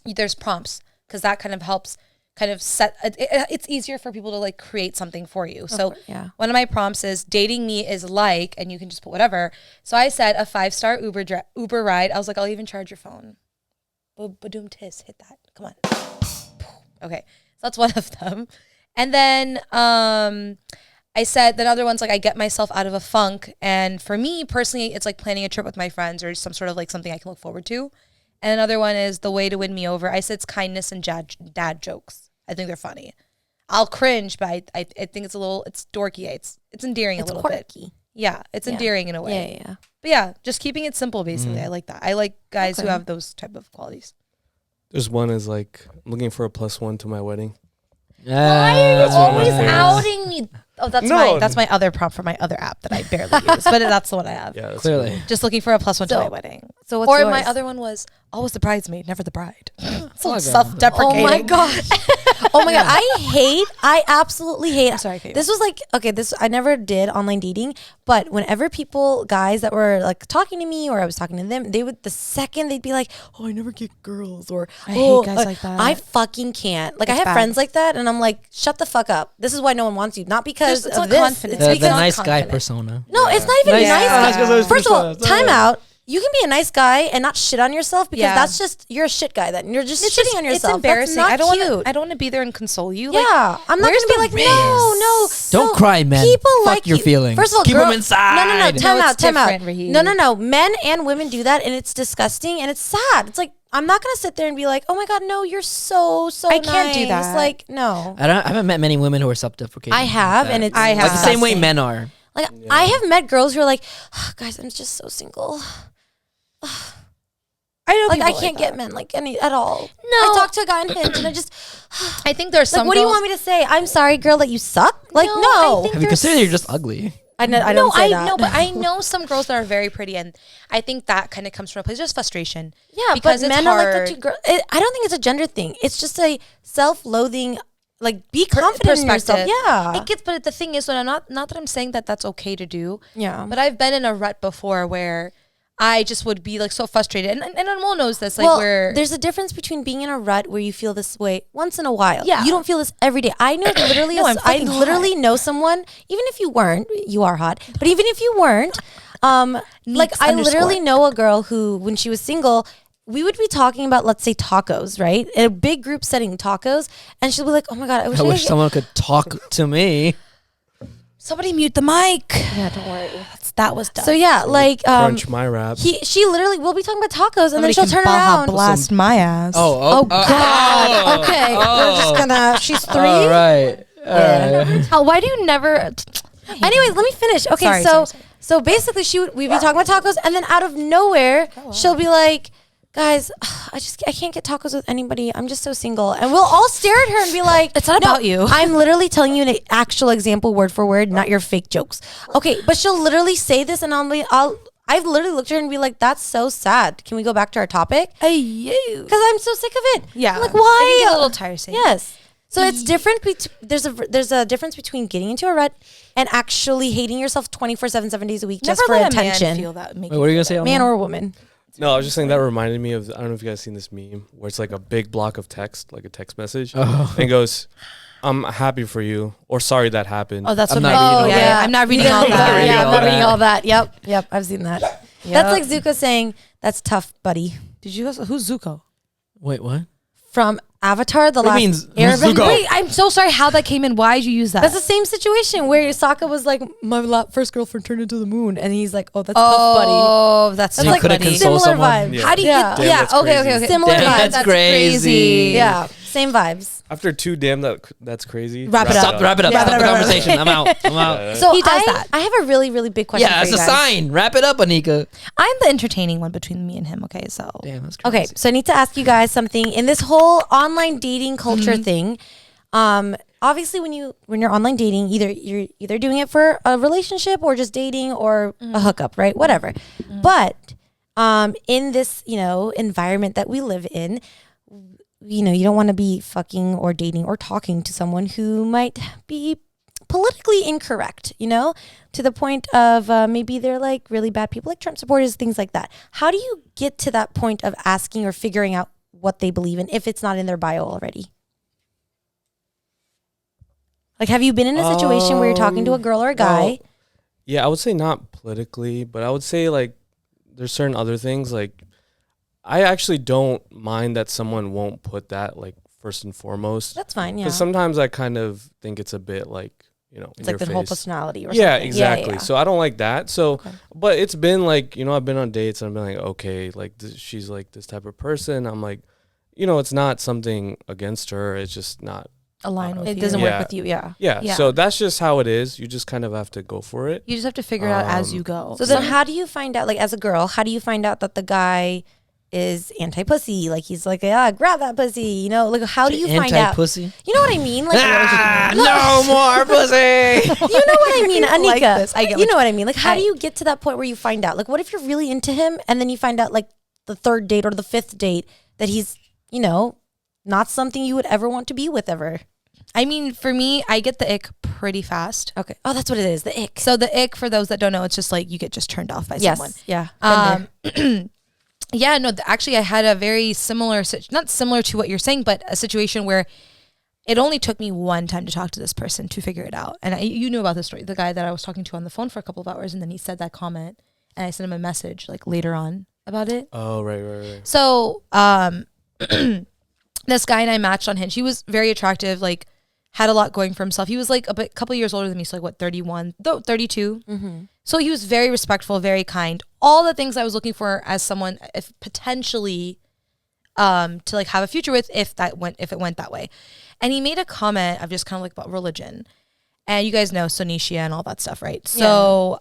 there's prompts because that kind of helps. Kind of set. It's easier for people to like create something for you. So yeah. one of my prompts is dating me is like, and you can just put whatever. So I said a 5-star Uber ride. I was like, I'll even charge your phone. Ba-doom tis, hit that. Come on. Okay, so that's one of them. And then I said the other one's like I get myself out of a funk. And for me personally, it's like planning a trip with my friends or some sort of like something I can look forward to. And another one is the way to win me over. I said it's kindness and dad jokes. I think they're funny. I'll cringe, but I think it's it's dorky. It's endearing a little quirky. bit. Yeah, it's endearing in a way. Yeah. But yeah, just keeping it simple, basically. I like that. I like guys who have those type of qualities. There's one is like, I'm looking for a +1 to my wedding. Why are you That's one of my always favorites. outing me? Oh, that's my other prompt for my other app that I barely use, but that's the one I have. Yeah, that's Clearly. cool. Just looking for a +1 to my wedding. So what's Or yours? my other one was always the bridesmaid, never the bride. So God. self-deprecating. Oh my gosh. Oh my god. I absolutely hate. I'm sorry, Kate. This was like, okay, I never did online dating, but whenever guys that were like talking to me or I was talking to them, the second they'd be like, oh, I never get girls, or I hate guys like that. I fucking can't. Like, I It's have bad. friends like that, and I'm like, shut the fuck up. This is why no one wants you. Not because It's of not this. confidence. It's The because nice guy confident. persona. no, it's not even Nice nice. guy. guy. First of all, Persona. time out. You can be a nice guy and not shit on yourself because Yeah. that's just, you're a shit guy then. You're just It's shitting just- on yourself. It's embarrassing. That's not I don't cute. want. I don't want to be there and console you. Yeah, Like, I'm not where's gonna be the like, no. Don't cry, men. People Fuck like your you. feelings. First of all, Keep girl, them inside. No. Time No, out. it's Time out. different, Raheem. No. Men and women do that, and it's disgusting and it's sad. It's like, I'm not gonna sit there and be like, oh my god, no, you're so I can't do nice. that. Like, no. I haven't met many women who are self-deprecating. I have, like and that. it's I have. like the same way disgusting. men are. Like, I have met girls who are like, guys, I'm just so single. I know. Like, I people can't that. get men like any at all. No. I talked to a guy on Hinge, and I just I think there's like, some. what do you girls- want me to say? I'm sorry, girl, that you suck. Like, No, I no. think Have you considered you're just ugly? I No, don't say I that. know, but I know some girls that are very pretty, and I think that kind of comes from a place of just frustration. Yeah, because but it's men are like hard. the two girls. I don't think it's a gender thing. It's just a self-loathing. Like, be confident in yourself. perspective. Yeah, It gets, but the thing is, when I'm not that I'm saying that that's okay to do. yeah. But I've been in a rut before where I just would be like so frustrated, and Anmol knows this. Like, well, where there's a difference between being in a rut where you feel this way once in a while. Yeah. You don't feel this every day. I know literally. No, I'm I fucking literally know someone. Even if you weren't, you are hot. But even if you weren't, like, I literally _. know a girl who, when she was single, we would be talking about, let's say, tacos, right? In a big group setting, tacos, and she'll be like, "Oh my god, I wish I I wish could-" someone could talk to me. somebody mute the mic. Yeah, don't worry. That was dumb. So yeah, like Crunch my rap. she literally will be talking about tacos, and then Somebody she'll can turn Baja around. blast my ass. Oh God. Okay, we're just gonna. She's 3. All right. All right. Oh, why do you never? Anyways, let me finish. Okay, Sorry, so sorry. so basically, we'd be talking about tacos, and then out of nowhere, she'll be like, "Guys, I can't get tacos with anybody. I'm just so single." And we'll all stare at her and be like, It's not "No, about you." I'm literally telling you an actual example, word for word, not your fake jokes." Okay, but she'll literally say this, and I've literally looked at her and be like, "That's so sad. Can we go back to our topic?" Hey, you. Because I'm so sick of it. Yeah. I'm like, It why? can get a little tiresome. Yes. So it's different. There's a difference between getting into a rut and actually hating yourself 24/7, 7 days a week just for let a attention. man feel that. Wait, what are you gonna say? Man Alma? or woman. No, I was just saying that reminded me of, I don't know if you guys seen this meme where it's like a big block of text, like a text message, Oh. and it goes, "I'm happy for you," or "Sorry that happened." Oh, that's I'm what not my. reading all yeah, that. yeah, I'm not reading all Yeah, that. yeah, I'm all not that. reading all that. Yep, I've seen that. Yep. That's like Zuko saying, "That's tough, buddy." Did you guys? Who's Zuko? Wait, what? From Avatar, the What do you last mean, Airbender. Zuko? Wait, I'm so sorry how that came in. Why did you use that? That's the same situation where Sokka was like, "My first girlfriend turned into the moon," and he's like, "Oh, that's tough, buddy." Oh, that's That's you like couldn't buddy. console similar someone? vibes. Yeah. How do you? Yeah. Damn, Yeah. that's Okay. crazy. Okay. Similar Damn, vibes. that's crazy. Yeah, same vibes. After 2, damn, that's crazy. Wrap it up. Stop. Wrap it up. Yeah. Stop the Wrap it up. conversation. I'm out. I'm out. So He does that. I have a really, really big question. Yeah, for it's you a guys. sign. Wrap it up, Anika. I'm the entertaining one between me and him. Okay, so Damn, that's crazy. Okay, so I need to ask you guys something in this whole online dating culture thing. Obviously, when you're online dating, you're either doing it for a relationship or just dating or a hookup, right? Whatever. But in this environment that we live in, you don't want to be fucking or dating or talking to someone who might be politically incorrect, to the point of maybe they're like really bad people, like Trump supporters, things like that. How do you get to that point of asking or figuring out what they believe in if it's not in their bio already? Like, have you been in a situation where you're talking to a girl or a guy? Well, yeah, I would say not politically, but I would say like there's certain other things. Like, I actually don't mind that someone won't put that like first and foremost. That's fine, yeah. Because sometimes I kind of think it's a bit like in It's your like the face. whole personality or Yeah, something. exactly. Yeah. So I don't like that. So, Okay. but it's been like, I've been on dates and I've been like, okay, like she's like this type of person. I'm like, it's not something against her. It's just not. Align with It you. doesn't Yeah. work with you. Yeah. Yeah. Yeah. So that's just how it is. You just kind of have to go for it. You just have to figure it out as you go. So then how do you find out, like as a girl, how do you find out that the guy is anti-pussy? Like he's like, yeah, grab that pussy. Like how do you find out? Anti-pussy. You know what I mean? Like, No more pussy. you know what I mean, Anika? Like this. I get You what know what I mean? Like how do I- you get to that point where you find out? Like what if you're really into him and then you find out like the third date or the fifth date that he's, not something you would ever want to be with ever? I mean, for me, I get the ick pretty fast. Okay. Oh, that's what it is. The ick. So the ick, for those that don't know, it's just like you get just turned off by someone. Yeah. Been there. Yeah, no, actually I had a very similar, not similar to what you're saying, but a situation where it only took me one time to talk to this person to figure it out. And you knew about this story, the guy that I was talking to on the phone for a couple of hours, and then he said that comment, and I sent him a message like later on about it. Oh, right. So, this guy and I matched on Hinge. He was very attractive, like had a lot going for himself. He was like a couple years older than me, so like 31, 32. Mm-hmm. So he was very respectful, very kind. All the things I was looking for as someone, if potentially, to like have a future with, if it went that way. And he made a comment of just kind of like about religion, and you guys know Sunni and all that stuff, right? So,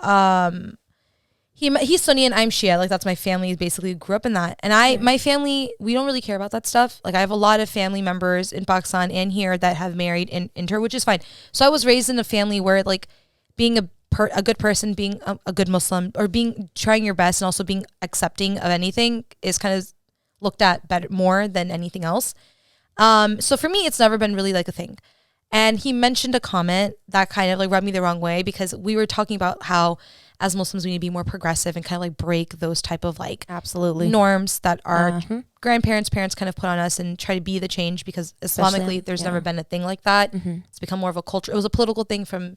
he's Sunni and I'm Shia. Like that's my family. Basically grew up in that. And my family, we don't really care about that stuff. Like I have a lot of family members in Pakistan and here that have married in inter, which is fine. So I was raised in a family where like being a good person, being a good Muslim, or trying your best and also being accepting of anything is kind of looked at better more than anything else. So for me, it's never been really like a thing. And he mentioned a comment that kind of like rubbed me the wrong way, because we were talking about how as Muslims, we need to be more progressive and kind of like break those type of like Absolutely. norms that our grandparents, parents kind of put on us, and try to be the change, because Islamically, there's never been a thing like that. It's become more of a culture. It was a political thing from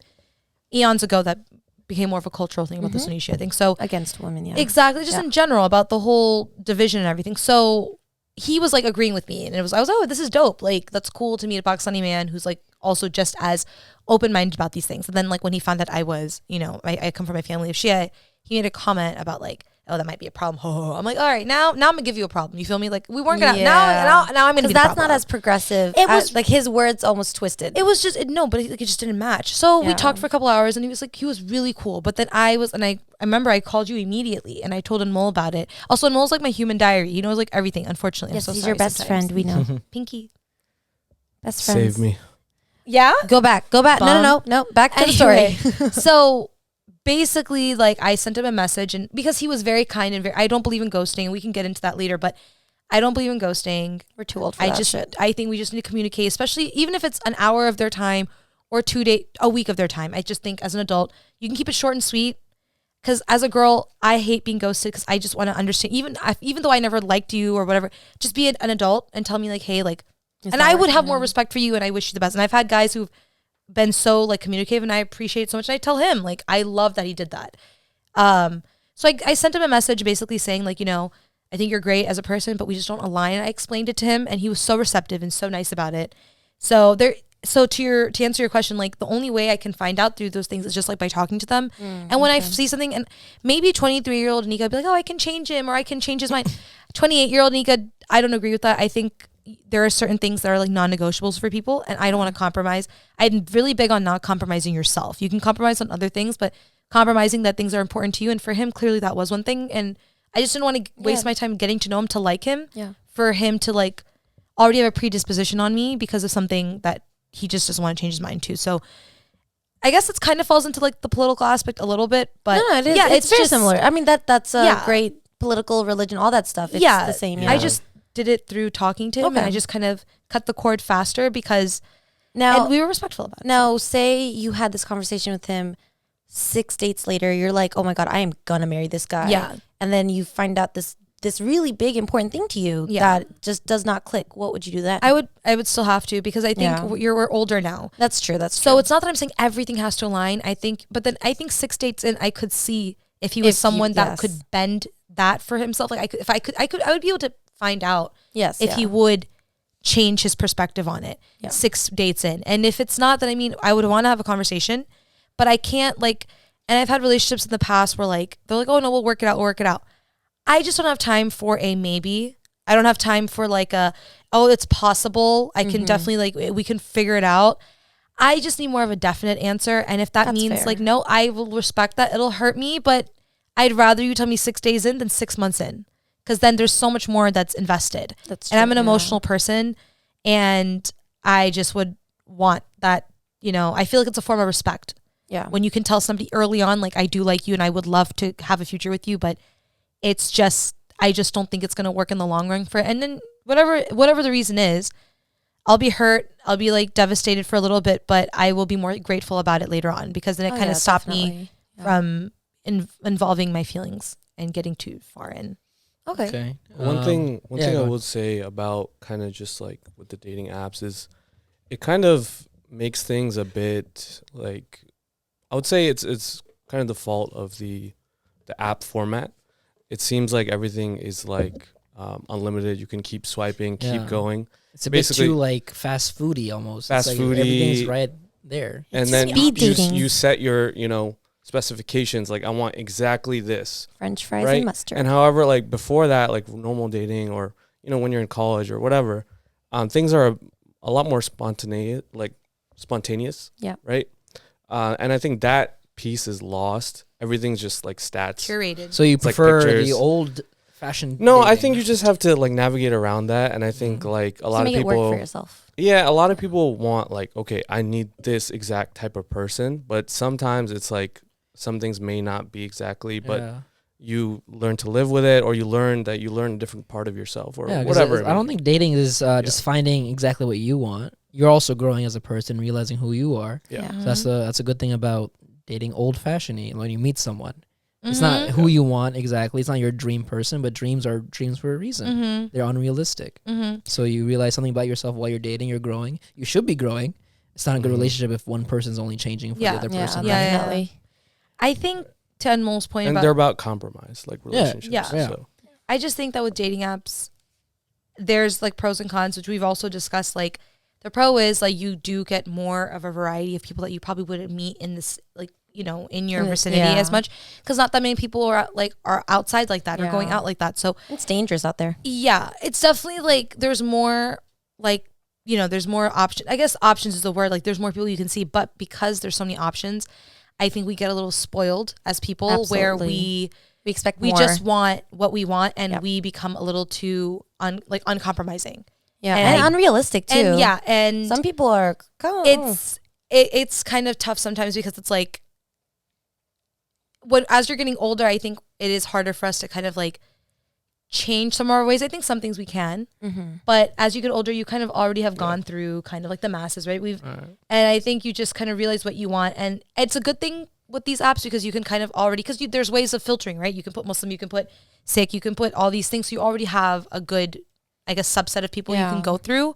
eons ago that became more of a cultural thing about the Sunni Shia thing. So Against women, yeah. exactly, just in general about the whole division and everything. So he was like agreeing with me, and I was, oh, this is dope. Like that's cool to meet a Pakistani man who's like also just as open-minded about these things. And then like when he found that I was, I come from a family of Shia, he made a comment about like, oh, that might be a problem. I'm like, all right, now I'm gonna give you a problem. You feel me? Like we weren't gonna now I'm gonna. Because that's not as progressive. It was like his words almost twisted. It was just but it just didn't match. So we talked for a couple hours, and he was really cool. But then I remember I called you immediately, and I told Anmol about it. Also, Anmol's like my human diary. He knows like everything. Unfortunately, Yes, I'm so he's sorry your best sometimes. friend. We know. Pinky. Best friends. Save me. Yeah. Go back. No. Back to the story. So basically, like I sent him a message, and because he was very kind and I don't believe in ghosting. We can get into that later, but I don't believe in ghosting. We're too old for that shit. I think we just need to communicate, especially even if it's an hour of their time or a week of their time. I just think as an adult, you can keep it short and sweet. Because as a girl, I hate being ghosted, because I just want to understand. Even though I never liked you or whatever, just be an adult and tell me like, hey, like. And I would have more respect for you, and I wish you the best. And I've had guys who've been so like communicative, and I appreciate it so much. And I tell him like, I love that he did that. So I sent him a message basically saying like, I think you're great as a person, but we just don't align. I explained it to him, and he was so receptive and so nice about it. So to answer your question, like the only way I can find out through those things is just like by talking to them. And when I see something, and maybe 23-year-old Nika be like, oh, I can change him, or I can change his mind. 28-year-old Nika, I don't agree with that. I think there are certain things that are like non-negotiables for people, and I don't want to compromise. I'm really big on not compromising yourself. You can compromise on other things, but compromising that things are important to you. And for him, clearly that was one thing. And I just didn't want to waste my time getting to know him to like him. Yeah. For him to like already have a predisposition on me because of something that he just doesn't want to change his mind to. So I guess it kind of falls into like the political aspect a little bit, but no, it is. Yeah, it's very just similar. I mean, that's a great political religion, all that stuff. It's the same. Yeah. I just did it through talking to him, and I just kind of cut the cord faster because and we were respectful about it. Now, say you had this conversation with him 6 dates later, you're like, oh my God, I am gonna marry this guy. Yeah. And then you find out this really big important thing to you that just does not click. What would you do then? I would still have to, because I think we're older now. That's true. So it's not that I'm saying everything has to align. I think 6 dates in, I could see if he was someone that could bend that for himself. Like I would be able to find out if he would change his perspective on it. Yeah. 6 dates in. And if it's not, then I mean, I would want to have a conversation, but I can't like, and I've had relationships in the past where like, they're like, oh no, we'll work it out. I just don't have time for a maybe. I don't have time for like oh, it's possible. I can definitely like, we can figure it out. I just need more of a definite answer. And if that means fair. like, no, I will respect that. It'll hurt me, but I'd rather you tell me 6 days in than 6 months in. Because then there's so much more that's invested. That's and I'm true, an yeah. emotional person, and I just would want that, I feel like it's a form of respect. Yeah. When you can tell somebody early on, like, I do like you and I would love to have a future with you, but it's just, I just don't think it's going to work in the long run for it. And then whatever the reason is, I'll be hurt. I'll be like devastated for a little bit, but I will be more grateful about it later on, because then it kind of stopped me from involving my feelings and getting too far in. Okay. One thing I go on. would say about kind of just like with the dating apps is it kind of makes things a bit like, I would say it's kind of the fault of the app format. It seems like everything is like unlimited. You can keep swiping, keep going. It's a bit Basically, too like fast foodie almost. Fast It's like foodie. Everything's right there. And then speed dating. you set your, specifications. Like, I want exactly this. French fries right? and mustard. And however, like before that, like normal dating or, when you're in college or whatever, things are a lot more spontaneous. Yeah. Right. And I think that piece is lost. Everything's just like stats. Curated. So you It's like prefer pictures. the old fashioned? No, I dating. think you just have to like navigate around that. And I think like a lot of make it work people, for yourself. yeah, a lot of people want like, okay, I need this exact type of person. But sometimes it's like some things may not be exactly, but Yeah. you learn to live with it, or you learn a different part of yourself, or 'cause whatever. I don't think dating is just finding exactly what you want. You're also growing as a person, realizing who you are. Yeah. So that's a good thing about dating old fashioned. When you meet someone, it's Mm-hmm. not who you want exactly. It's not your dream person, but dreams are dreams for a reason. Mm-hmm. They're unrealistic. Mm-hmm. So you realize something about yourself while you're dating. You're growing. You should be growing. It's not a good Mhm. relationship if one person's only changing for Yeah. the other Yeah, person. Yeah. definitely. I think to Anmol's point And about, they're about compromise, like relationships. Yeah. So. I just think that with dating apps, there's like pros and cons, which we've also discussed. Like the pro is like you do get more of a variety of people that you probably wouldn't meet in this, like, in your vicinity Yeah. as much, because not that many people are outside like that or going Yeah. out like that. So It's dangerous out there. yeah, it's definitely like there's more like, there's more option. I guess options is the word. Like there's more people you can see, but because there's so many options, I think we get a little spoiled as people, where Absolutely. We expect we more. just want what we want, and Yep. we become a little too uncompromising. yeah, and- and unrealistic too. And yeah, and Some people are. it's kind of tough sometimes, because it's like as you're getting older, I think it is harder for us to kind of like change some of our ways. I think some things we can, but as you get older, you kind of already have gone through kind of like the masses, right? And I think you just kind of realize what you want, and it's a good thing with these apps, because you can kind of already, because there's ways of filtering, right? You can put Muslim, you can put Sikh, you can put all these things, so you already have a good, I guess, subset of people you can go through.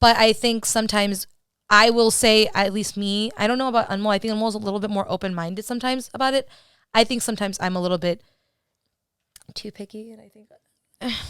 But I think sometimes, I will say, at least me, I don't know about Anmol. I think Anmol's a little bit more open-minded sometimes about it. I think sometimes I'm a little bit too picky, and I think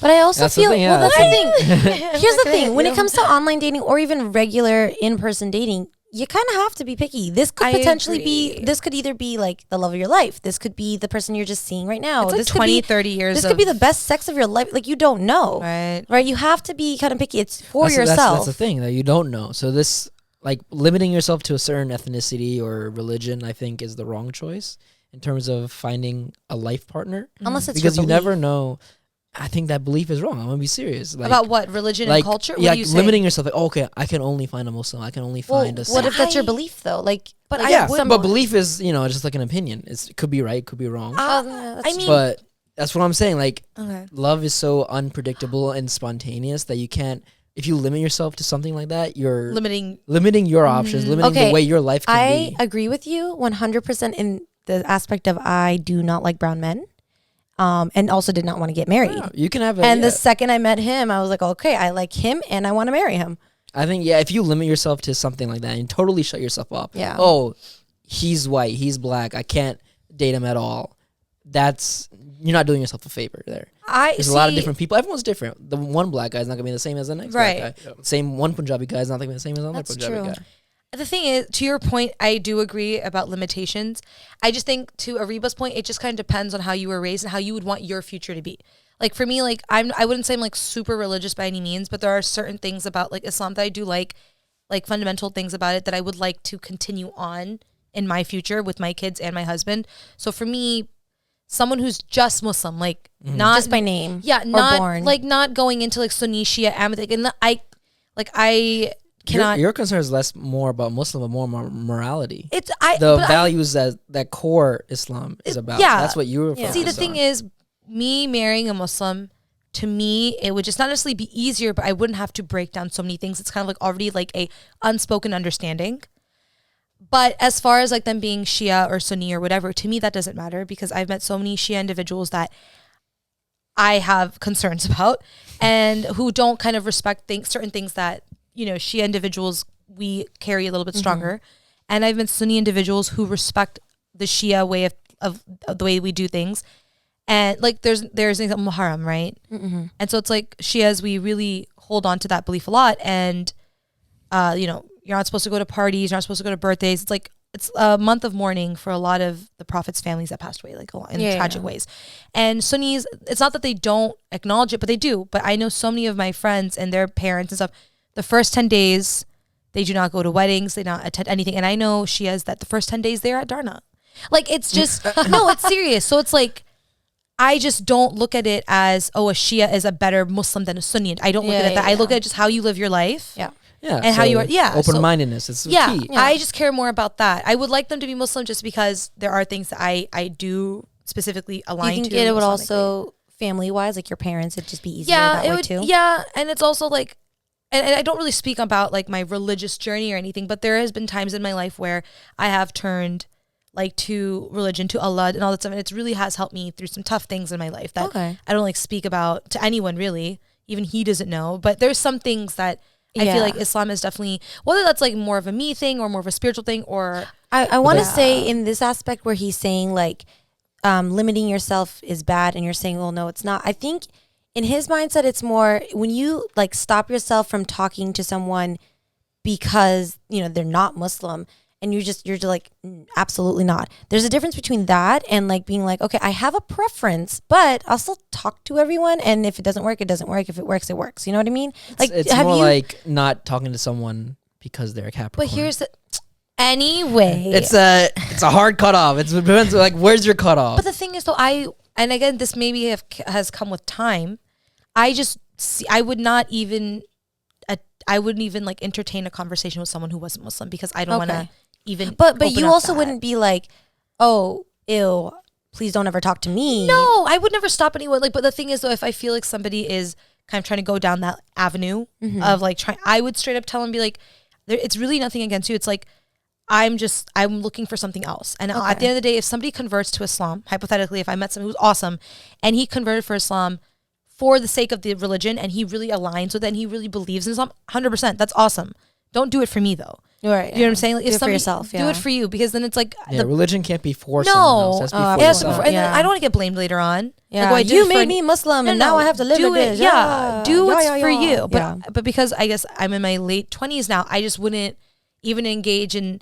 But I also That's the feel thing, well. yeah, That's the thing. Here's the thing: when you it comes to online dating or even regular in-person dating, you kind of have to be picky. This could I potentially be. agree. This could either be like the love of your life. This could be the person you're just seeing right now. it's like this 20, could be. 30 years This of, could be the best sex of your life. Like you don't know, right. You have to be kind of picky. It's for That's yourself. the thing that you don't know. So this, like, limiting yourself to a certain ethnicity or religion, I think is the wrong choice in terms of finding a life partner, Unless it's because your you never belief. know. I think that belief is wrong. I'm gonna be serious. Like, About what? Religion like, and culture? What yeah, do you say? limiting yourself. Like, okay, I can only find a Muslim. I can only Well, find a what if Sikh. that's your belief though? Like, But like, I Yeah, would- but belief is, just like an opinion. It could be right, could be wrong. I mean, But that's what I'm saying. Like, Okay. love is so unpredictable and spontaneous that you can't. If you limit yourself to something like that, you're Limiting. your options, limiting Okay, the way your life can I be. agree with you 100% in the aspect of I do not like brown men, and also did not want to get married. Yeah, you can have a. And yeah. the second I met him, I was like, okay, I like him and I want to marry him. I think, yeah, if you limit yourself to something like that and totally shut yourself up. Yeah. Oh, he's white, he's black, I can't date him at all. you're not doing yourself a favor there. There's a lot of different people. Everyone's different. The one black guy is not gonna be the same as the next black guy. Same one Punjabi guy is not gonna be the same as another Punjabi guy. The thing is, to your point, I do agree about limitations. I just think, to Ariba's point, it just kind of depends on how you were raised and how you would want your future to be. Like for me, like I wouldn't say I'm like super religious by any means, but there are certain things about like Islam that I do like fundamental things about it that I would like to continue on in my future with my kids and my husband. So for me, someone who's just Muslim, like not just by name, not born. like not going into like Sunni, Shia, Ahmadiyya, and I cannot. Your concern is more about Muslim, but more morality. The values that core Islam is about. Yeah, that's what you were focused See, the thing is, me marrying a Muslim, to me, it would just not necessarily be easier, but I wouldn't have to break down so many things. It's kind of like already like a unspoken understanding. But as far as like them being Shia or Sunni or whatever, to me that doesn't matter, because I've met so many Shia individuals that I have concerns about and who don't kind of respect certain things that, you know, Shia individuals we carry a little bit stronger. And I've met Sunni individuals who respect the Shia way of the way we do things. And like there's things like Muharram, right? And so it's like Shias, we really hold on to that belief a lot. And you know, you're not supposed to go to parties, you're not supposed to go to birthdays. It's a month of mourning for a lot of the Prophet's families that passed away, like in tragic ways. And Sunnis, it's not that they don't acknowledge it, but they do. But I know so many of my friends and their parents and stuff, the first 10 days, they do not go to weddings, they not attend anything. And I know Shias that the first 10 days they're at Dharna. Like it's just, no, it's serious. So it's like, I just don't look at it as, a Shia is a better Muslim than a Sunni. I don't look at it that. I look at just how you live your life. Yeah. And how you are. Yeah. Open-mindedness is key. Yeah. I just care more about that. I would like them to be Muslim just because there are things that I do specifically align to. You think it would also, family-wise, like your parents, it'd just be easier that way too? Yeah. And it's also like, and I don't really speak about like my religious journey or anything, but there has been times in my life where I have turned like to religion, to Allah and all that stuff. And it really has helped me through some tough things in my life that I don't like speak about to anyone really. Even he doesn't know. But there's some things that I feel like Islam is definitely, whether that's like more of a me thing or more of a spiritual thing or. I want to say in this aspect where he's saying like limiting yourself is bad and you're saying, well, no, it's not. I think in his mindset, it's more when you like stop yourself from talking to someone because, you know, they're not Muslim. And you're just like, absolutely not. There's a difference between that and like being like, okay, I have a preference, but I'll still talk to everyone. And if it doesn't work, it doesn't work. If it works, it works. You know what I mean? Like it's more like not talking to someone because they're a Capricorn. But here's the anyway. It's a hard cutoff. It depends like where's your cutoff. But the thing is though, and again, this maybe has come with time. I wouldn't even like entertain a conversation with someone who wasn't Muslim because I don't want to even. But you also wouldn't be like, oh, ew, please don't ever talk to me. No, I would never stop anyone. Like, but the thing is though, if I feel like somebody is kind of trying to go down that avenue of like I would straight up tell them, be like, it's really nothing against you. It's like I'm looking for something else. And at the end of the day, if somebody converts to Islam, hypothetically, if I met someone who's awesome and he converted for Islam for the sake of the religion and he really aligns with it and he really believes in Islam, 100%, that's awesome. Don't do it for me though. Right. You know what I'm saying? Like, do it for yourself. Do it for you, because then it's like religion can't be for someone else. And then I don't want to get blamed later on. Yeah, like, you made me Muslim and now I have to live with this. Yeah, do what's for you. But because I guess I'm in my late 20s now, I just wouldn't even engage in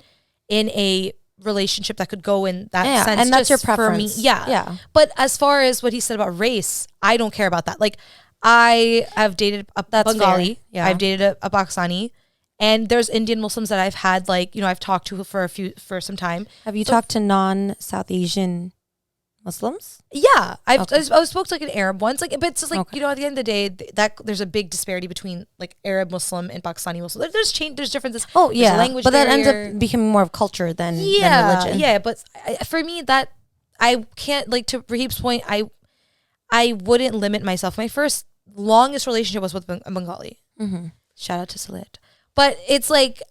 a relationship that could go in that sense. And that's your preference. For me. Yeah. But as far as what he said about race, I don't care about that. Like, I have dated a Bengali. Yeah. I've dated a Pakistani. And there's Indian Muslims that I've had, like, you know, I've talked to for some time. Have you talked to non-South Asian Muslims? Yeah, I spoke to like an Arab once, like, but it's just like, you know, at the end of the day, that there's a big disparity between like Arab Muslim and Pakistani Muslim. There's differences. Oh yeah, language but barrier. that ends up becoming more of culture than religion. Yeah, but for me, that I can't, like, to Rahib's point, I wouldn't limit myself. My first longest relationship was with a Bengali. Shout out to Salit. But it's like,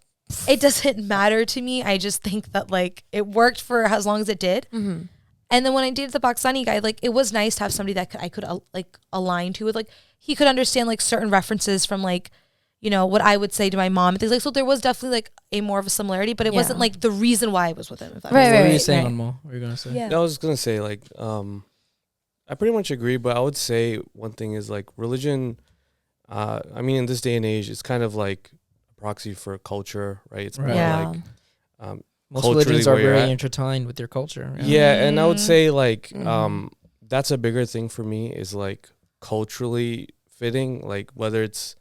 it doesn't matter to me. I just think that like it worked for as long as it did. And then when I dated the Pakistani guy, like, it was nice to have somebody that I could like align to with, like, he could understand like certain references from, like, you know, what I would say to my mom and things like. So there was definitely like a more of a similarity, but it wasn't like the reason why I was with him. If that What were you saying, Mo? What were you gonna say? I was gonna say, like, I pretty much agree, but I would say one thing is like religion. I mean, in this day and age, it's kind of like a proxy for culture, right? It's more Yeah. like Most culturally religions are where you're very at. intertwined with their culture. Yeah, and I would say like Mhm. that's a bigger thing for me is like culturally fitting, like whether it's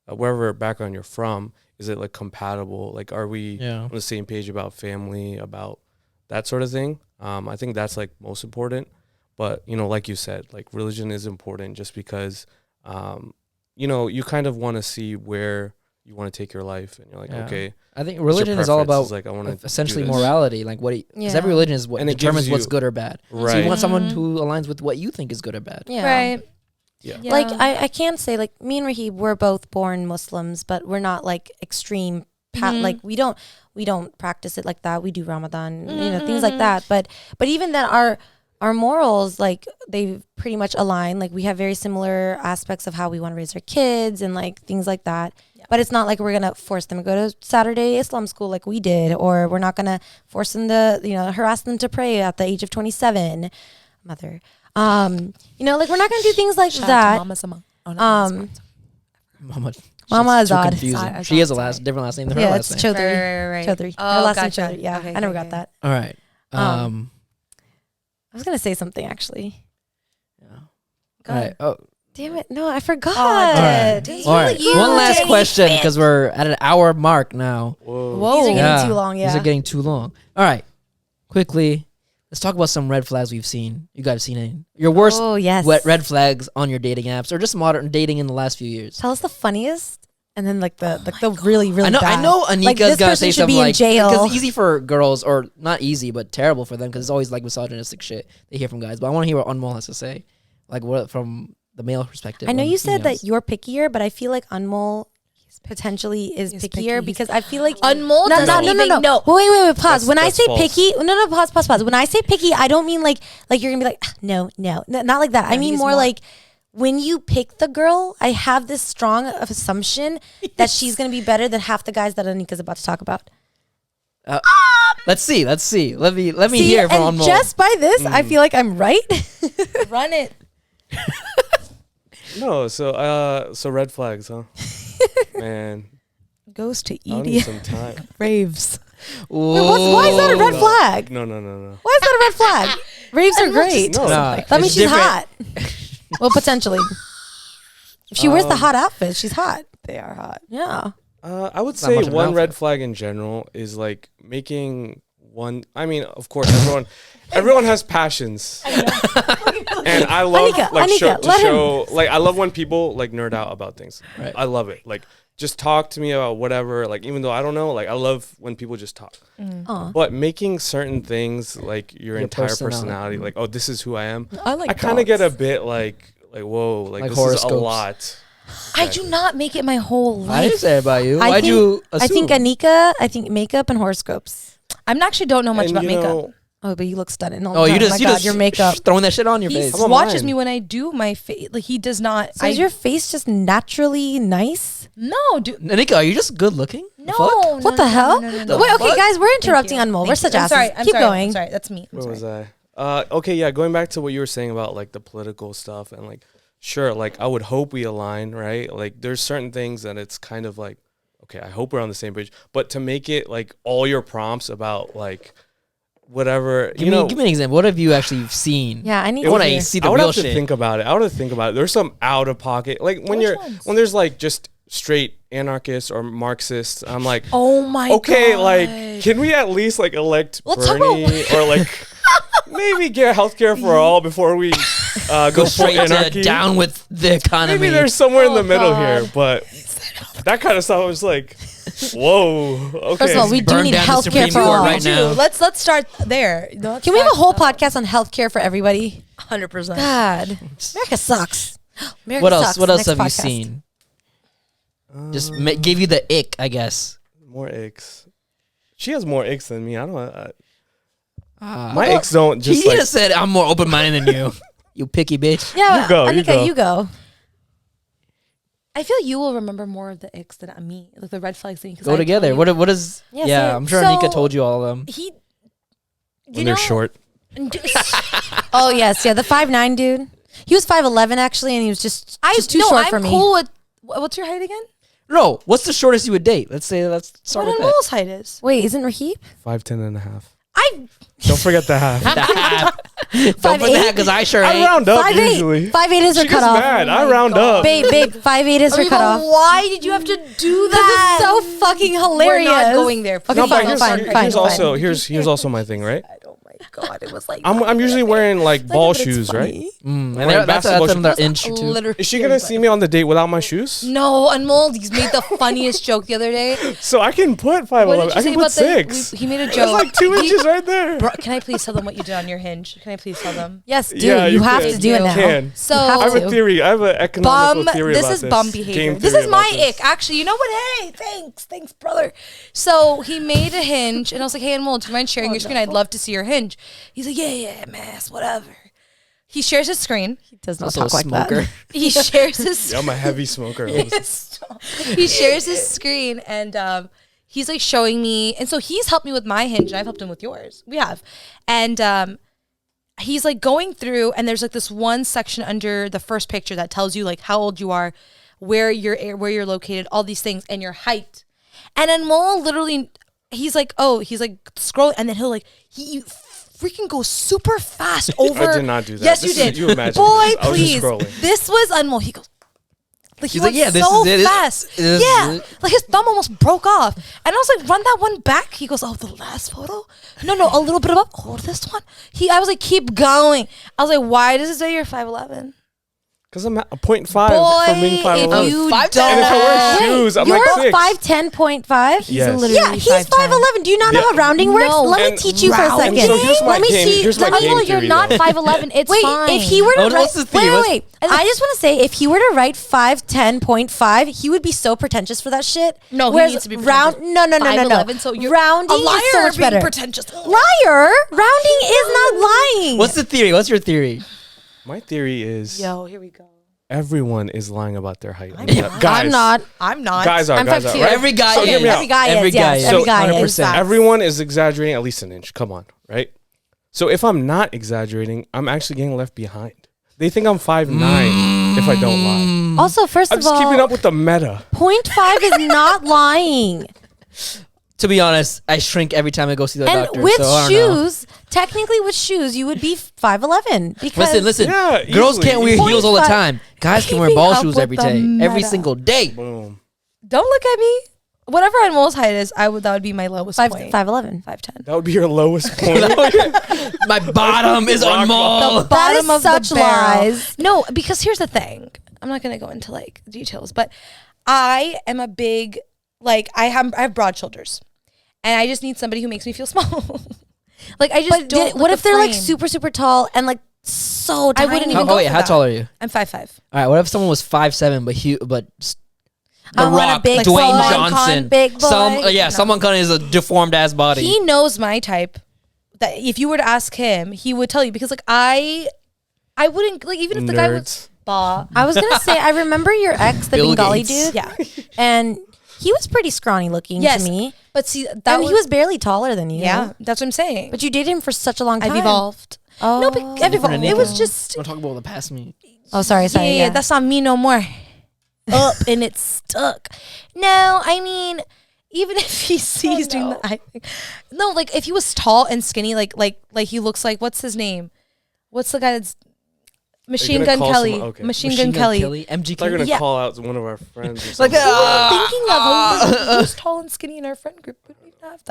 wherever background you're from, is it like compatible? Like, are we Yeah. on the same page about family, about that sort of thing? I think that's like most important. But you know, like you said, like religion is important just because you know, you kind of want to see where you want to take your life, and you're like, Yeah. okay, I think what's your religion is all preference? about It's like I want to essentially do this. morality. Like what? Because every Yeah. religion is what And it determines gives what's you- good or bad. So Right. you want someone Mhm. who aligns with what you think is good or bad. Yeah. Right. Yeah. Like I can't say like me and Rahib, we're both born Muslims, but we're not like extreme. Mhm. Like we don't practice it like that. We do Ramadan, you know, things like Mhm. that. But even then, our morals, like they pretty much align. Like we have very similar aspects of how we want to raise our kids and like things like that. Yeah. But it's not like we're gonna force them to go to Saturday Islam school like we did, or we're not gonna force them to, you know, harass them to pray at the age of 27. Mother, you know, like we're not gonna do things like Shout out that. to Mama Sama. Oh, no, that's Um, fine. Mama. Mama she's too Azad. confusing. Azad, She has a sorry. different last name than her Yeah, last it's name. Chaudhary. Right. Chaudhary. Oh, Her last gotcha. name Chaudhary. Yeah, Okay, I never okay, got okay. that. All right. I was gonna say something actually. Yeah. Go All right. ahead. Oh. Damn it! No, I forgot. Oh, All right. Dang. All right. You One last dang question it. because we're at an hour mark now. Whoa. These are getting Yeah. too long. Yeah. These are getting too long. All right. Quickly, let's talk about some red flags we've seen. You guys have seen any? Your worst Oh yes. red flags on your dating apps or just modern dating in the last few years. Tell us the funniest, and then like the really really. I know bad. Anika's Like, this gotta person say should something be in like jail. because it's easy for girls, or not easy, but terrible for them because it's always like misogynistic shit they hear from guys. But I want to hear what Anmol has to say, like what from the male perspective. I know on you said that females. you're pickier, but I feel like Anmol potentially is He's pickier picky. because I feel like Unmold No, doesn't no. even know. Wait, pause. That's- When I that's say false. picky, no, pause. When I say picky, I don't mean like you're gonna be like, "Ah, no, not like that. I No, mean he's more more- like when you pick the girl, I have this strong assumption that she's gonna be better than half the guys that Anika's about to talk about. Let's see. Let me See, hear from and Anmol. just by this, I feel like I'm right. Run it. No, so red flags, huh? Man, Goes to I'll need some time. raves. Why is that a red No. flag? No. Why is that a red flag? Raves are great. No. Nah, That means it's she's different. hot. Well, potentially. If she wears the hot outfit, she's hot. They are hot. Yeah. I would Not say much of an one red outfit. flag in general is like making one. I mean, of course, everyone has passions, and I love Anika, to let show. Like I love when people like nerd out about things. Right. I love it. Like just talk to me about whatever. Like even though I don't know, like I love when people just talk. Aw. But making certain things like your entire personality. personality, like oh, this is who I am. I like I kind of get a bit like whoa, like Like this is a horoscopes. lot. I do not make it my whole I didn't life. say it about you. I Why'd think- you I think assume? Anika, I think makeup and horoscopes. I actually don't know much And, about you makeup. know, Oh, but you look stunning. Oh, you just my you God, just your makeup. throwing that shit on your He face. How about watches mine? me when I do my face. Like he does not. So is your face just naturally nice? no, dude. Nanika, are you just good looking? No, Fuck? no, What the no, hell? no, no, no, Wait, no. okay, What? guys, we're Thank interrupting you. Anmol. Thank We're you. such I'm asses. sorry. I'm Keep sorry. going. I'm sorry. That's me. I'm Where sorry. was I? Okay, yeah, going back to what you were saying about like the political stuff and like sure, like I would hope we align, right? Like there's certain things that it's kind of like okay, I hope we're on the same page, but to make it like all your prompts about like whatever, Give me an example. What have you actually seen? Yeah, I need I to want hear. to see I the would real have to shit. think about it. I would have to think about it. There's some out of pocket like when Which ones? when there's like just straight anarchists or Marxists, I'm like Oh my okay, god. like can we at least like elect Let's talk about- Bernie or like maybe get healthcare for all before we Go go full straight to anarchy? down with the economy. Maybe there's somewhere in Oh, the middle God. here, but that kind of stuff was like, whoa, okay. First of all, we do Burn need down the healthcare Supreme for Court all. right now. Let's start there. Can we have a whole podcast on healthcare for everybody? 100%. God, America sucks. America What else? sucks. What else Next have you podcast. seen? Just give you the ick, I guess. More icks. She has more icks than me. I don't. Ah. My icks don't He just like. just said I'm more open minded than you. You picky bitch. Yeah, You go, you Anika, go. you go. I feel you will remember more of the icks than me, like the red flags thing. 'cause Go I together. told you- What is? Yeah, Yeah, say it. I'm sure So- Anika told you all of them. He. when they're short. Oh yes, yeah, the 5'9" dude. He was 5'11" actually, and he was just too short for me. Cool with what's your height again? No, what's the shortest you would date? Let's start What with Anmol's height is? Wait, isn't Rahib? 5'10" and a half. I Don't forget the half. that. Don't put 5'8"? that because I sure I ain't. round up 5'8". usually. 5'8" is her She gets cutoff. mad. I round up. Babe, 5'8" is her Okay, but cutoff. why did you have to do that? This is so fucking hilarious. We're not going there. Okay, No, fine, but fine. here's also my thing, right? Oh my god, it was like I'm usually wearing like ball shoes, right? And Wearing that's basketball another shoes. inch or two. literally. Is she gonna see me on the date without my shoes? No, Anmol, he's made the funniest joke the other day. So I can put What 5'11". did I you say can put about 6. He made a That's joke. like 2 inches right there. Bro, can I please tell them what you did on your hinge? Can I please tell them? Yes, dude, Yeah, you you have can. to do it You now. Can. So have I have to. a theory. I have an economical bum. theory This about is bum behavior. Game This theory is my about ick. Actually, you know what? Hey, thanks, brother. So he made a hinge, and I was like, "Hey, Anmol, do you mind sharing your screen? I'd love to see your hinge." He's like, "Yeah, mass, whatever." He shares his screen. He does not Also a talk like smoker. that. He shares his. Yeah, I'm a heavy smoker. He shares his screen, and he's like showing me, and so he's helped me with my hinge, and I've helped him with yours. We have, and he's like going through, and there's like this one section under the first picture that tells you like how old you are, where you're located, all these things, and your height. And then Mo literally, he's like scrolling, and then he'll like he freaking goes super fast over. I did not do that. Yes, This you is- did. you imagined Boy, this. I was just please. scrolling. This was Anmol. He goes. Like he He's like, went yeah, this so is it. fast. This is Yeah, it. like his thumb almost broke off. And I was like, run that one back. He goes, oh, the last photo? No, a little bit above. Oh, this one. I was like, keep going. I was like, why does it say you're 5'11"? Because I'm at a 0.5 Boy, from being 5'11". if you 5'10". don't. And if I wear shoes, I'm You're like 6. 5'10.5. He's Yes. literally Yeah, he's 5'11". Do you not know Yeah. how rounding works? No. Let me And teach you for a rounding? second. And so here's my Let me game- see. here's my let me- game Anmol, you're theory, not though. 5'11". It's Wait, fine. if he were to Oh, write, what's the theory? wait. I just want to say, if he were to write 5'10.5, he would be so pretentious for that shit. No, he Whereas needs to be round. pretentious. No. 5'11", so you're rounding a liar is so much being better. pretentious. Liar. Rounding is not lying. What's the theory? What's your theory? My theory is Yo, here we go. everyone is lying about their height. not. Guys, I'm not. I'm not. Guys are. I'm Guys are. 5'2". Right? Every guy So is. hear me out. Every guy Every is. guy Yes, is. every So guy 100%. is. everyone is exaggerating at least an inch. Come on, right? So if I'm not exaggerating, I'm actually getting left behind. They think I'm 5'9" if I don't lie. Also, first I'm of just all, keeping up with the meta. 0.5 is not lying. To be honest, I shrink every time I go see the And doctor. with so I don't know. shoes, technically with shoes, you would be 5'11". Because Listen. Yeah, Girls easily. can't wear heels all the 0.5. time. Guys can wear Keeping ball up shoes with every the day, every meta. single day. Boom. Don't look at me. Whatever Anmol's height is, that would be my lowest point. 5'11". 5'10". That would be your lowest point. My bottom is on Rock mall. Bottom is of such the barrel. lies. No, because here's the thing. I'm not gonna go into like details, but I am a big I have broad shoulders, and I just need somebody who makes me feel small. Like I just But don't. what if they're like frame. super, super tall and like so tiny? I wouldn't How, even go wait, for how that. tall are you? I'm 5'5". All right, what if someone was 5'7", The I want a Rock, big Dwayne boy, Johnson, big boy. Salman Khan is a deformed ass body. He knows my type. That if you were to ask him, he would tell you because I wouldn't even if the guy was Nerds. bah. I was gonna say, I remember your ex, the Bill Bengali Gates. dude, Yeah. and he was pretty scrawny looking Yes, to me. but see that And he was barely taller than you. yeah. That's what I'm saying. But you dated him for such a long time. I've evolved. Oh, No, but I've evolved. Different It was Anika. just Don't talk about the past me. oh, sorry. yeah, that's not me no more. Up and it's stuck. No, I mean, even if he sees doing the eye thing. No, like if he was tall and skinny, like he looks like what's his name? What's the guy that's Machine gonna Gun call Kelly? someone- okay. Machine Gun Kelly. MGK. They're gonna Yeah. call out one of our friends. Or Like, something. Thinking of who's tall and skinny in our friend group. We don't even have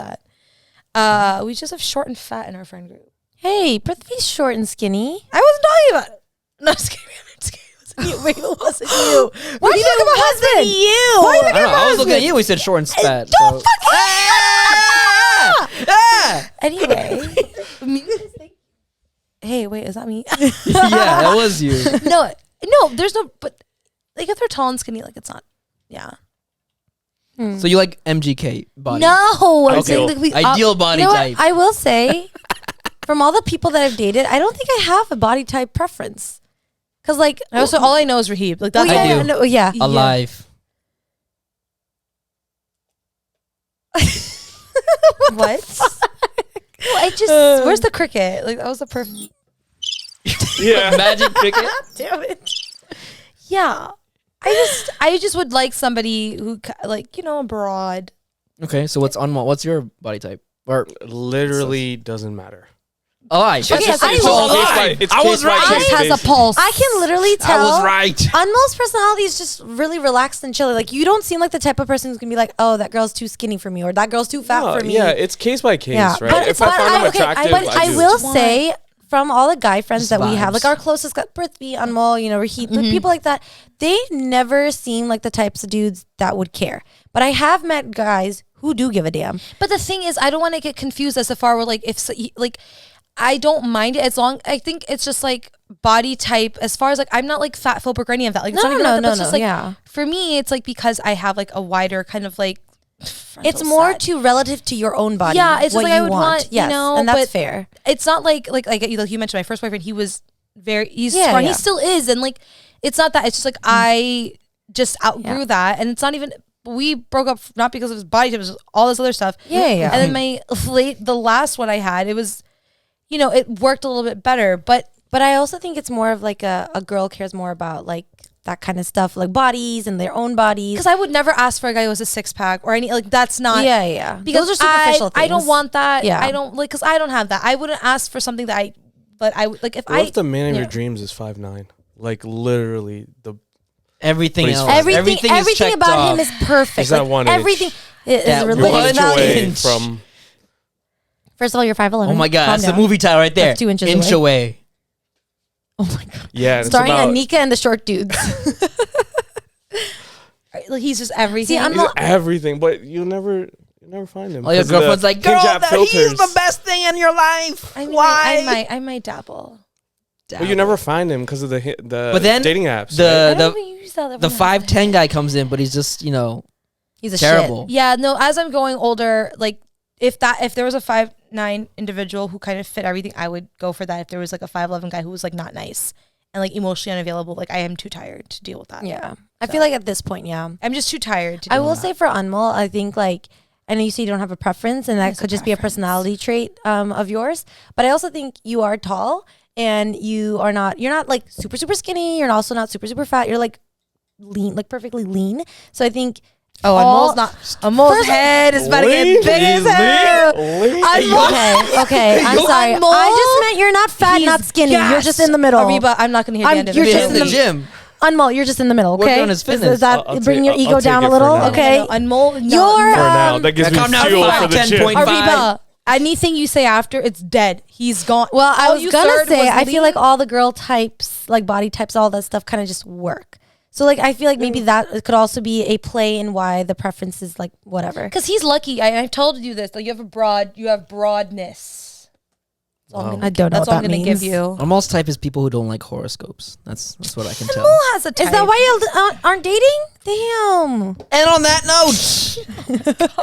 that. We just have short and fat in our friend group. Hey, Prithvi's short and skinny. I wasn't talking about it. No, I'm just kidding. I'm just kidding. It wasn't you. Wait, it wasn't you. Why are you talking about husband? You. Why I don't know. I was looking at you. We said short and fat. Don't so. Ah! Anyway. Hey, wait, is that me? Yeah, that was you. no, there's no, but like if they're tall and skinny, like it's not, yeah. So you like MGK body? No, I'm Okay. saying like Ideal body you know what? type. I will say, from all the people that I've dated, I don't think I have a body type preference. Cause like, Also, all I know is Rahib. Like that's well, yeah, I do. no, yeah. Alive. what? Well, I just Where's the cricket? Like that was the perfect. Yeah. Magic cricket. Damn it. Yeah. I just would like somebody who like, broad. Okay, so what's your body type? Or Literally doesn't matter. I. Okay, It's I case by- it's I case was by right. case has a basis. pulse. I can literally tell. I was right. Anmol's personality is just really relaxed and chill. Like, you don't seem like the type of person who's gonna be like, oh, that girl's too skinny for me, or that girl's too fat No, for me. Yeah, it's case by case, Yeah, right? but If I find them attractive, but I do. will say, from all the guy friends Just that we have, like vibes. our closest, Prithvi, Anmol, Rahit, but people like that, they never seem like the types of dudes that would care. But I have met guys who do give a damn. But the thing is, I don't want to get confused as far where like I don't mind it as long. I think it's just like body type. As far as like, I'm not like fat phobic or any of that. Like, it's not even that, but it's just like, yeah. for me, it's like because I have like a wider kind of like. It's more too relative to your own body. Yeah, it's just what like you I would want, yes, but and that's fair. It's not like you mentioned my first boyfriend. He was he's Yeah, strong. yeah. He still is, and like it's not that. It's just like I just outgrew that, and it's not even. We broke up not because of his body type, it was all this other stuff. Yeah. And then the last one I had, it was, it worked a little bit better, but I also think it's more of like a girl cares more about like that kind of stuff, like bodies and their own bodies. because I would never ask for a guy who has a 6-pack or any, like that's not. Yeah. Because those are superficial I don't things. want that. Yeah. I don't because I don't have that. I wouldn't ask for something that but I would like if What if the man of yeah. your dreams is 5'9"? Like literally the. Everything But he's else. fine. Everything is checked about off. him is perfect. Is that Like, 1 inch? everything is That religious one One inch value. away inch. from. First of all, you're 5'11". Oh my god, Calm that's the down. movie title right there. That's 2 inches Inch away. Oh my god. Yeah, and Starring it's about, Anika and the short dudes. like he's just everything. See, I'm he's not- everything, but you'll never find him. All your 'cause of the girlfriend's like, girl, hijab he's the filters. best thing in your life. I mean, Why? I might dabble. Well, you never find him because of the But then dating apps. the- I don't even use that. The 5'10" guy comes in, but he's just He's a terrible. Yeah, no. As I'm going older, like if there was a 5'9" individual who kind of fit everything, I would go for that. If there was like a 5'11" guy who was like not nice and like emotionally unavailable, like I am too tired to deal with that. shit. Yeah. I feel like at this point, yeah. I'm just too tired to. I deal will with say for Anmol, I think like, I know you say you don't have a preference, and that There's a could just be a preference. personality trait of yours. But I also think you are tall, and you're not like super, super skinny. You're also not super, super fat. You're like lean, like perfectly lean. So I think. Oh, all- Anmol's not. Anmol's head is about to get Lean? big as hell. Okay. I'm sorry. Anmol? I just meant you're not fat, not skinny. You're just in the middle. Ariba, I'm not gonna hear the end of you're it. just in the the- gym. Anmol, you're just in the middle. Working Okay. on his Is fitness. that I'll bring take- your I'll ego take down it a for little? now. Okay. No, Anmol, no. You're For now, that gives me Calm down, fuel for the 5'10" gym. Ariba, anything you say after, it's dead. He's gone. Well, I All was you gonna said say, was I feel lean. like all the girl types, like body types, all that stuff kind of just work. So like, I feel like maybe that could also be a play in why the preference is like whatever. Because he's lucky. I've told you this. Like you have broadness. That's all I'm Wow. gonna I don't know That's what all I'm that gonna give means. you. Almost type is people who don't like horoscopes. That's what I can tell. Who has a type? Is that why you aren't dating? Damn. And on that note,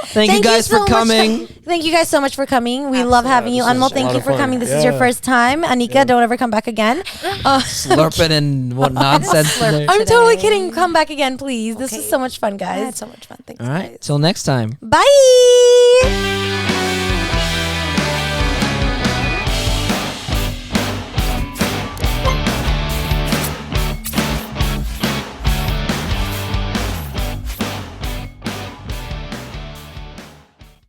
thank you guys so for coming. much. Thank you guys so much for coming. We love having you. this was Anmol, a thank lot you of for fun. coming. This is your Yeah. first time. Anika, don't ever come back again. Slurping and what nonsense. in there. I'm totally kidding. Come back again, please. This Okay. is so much fun, I guys. had so much fun. Thanks, All right, guys. till next time. Bye.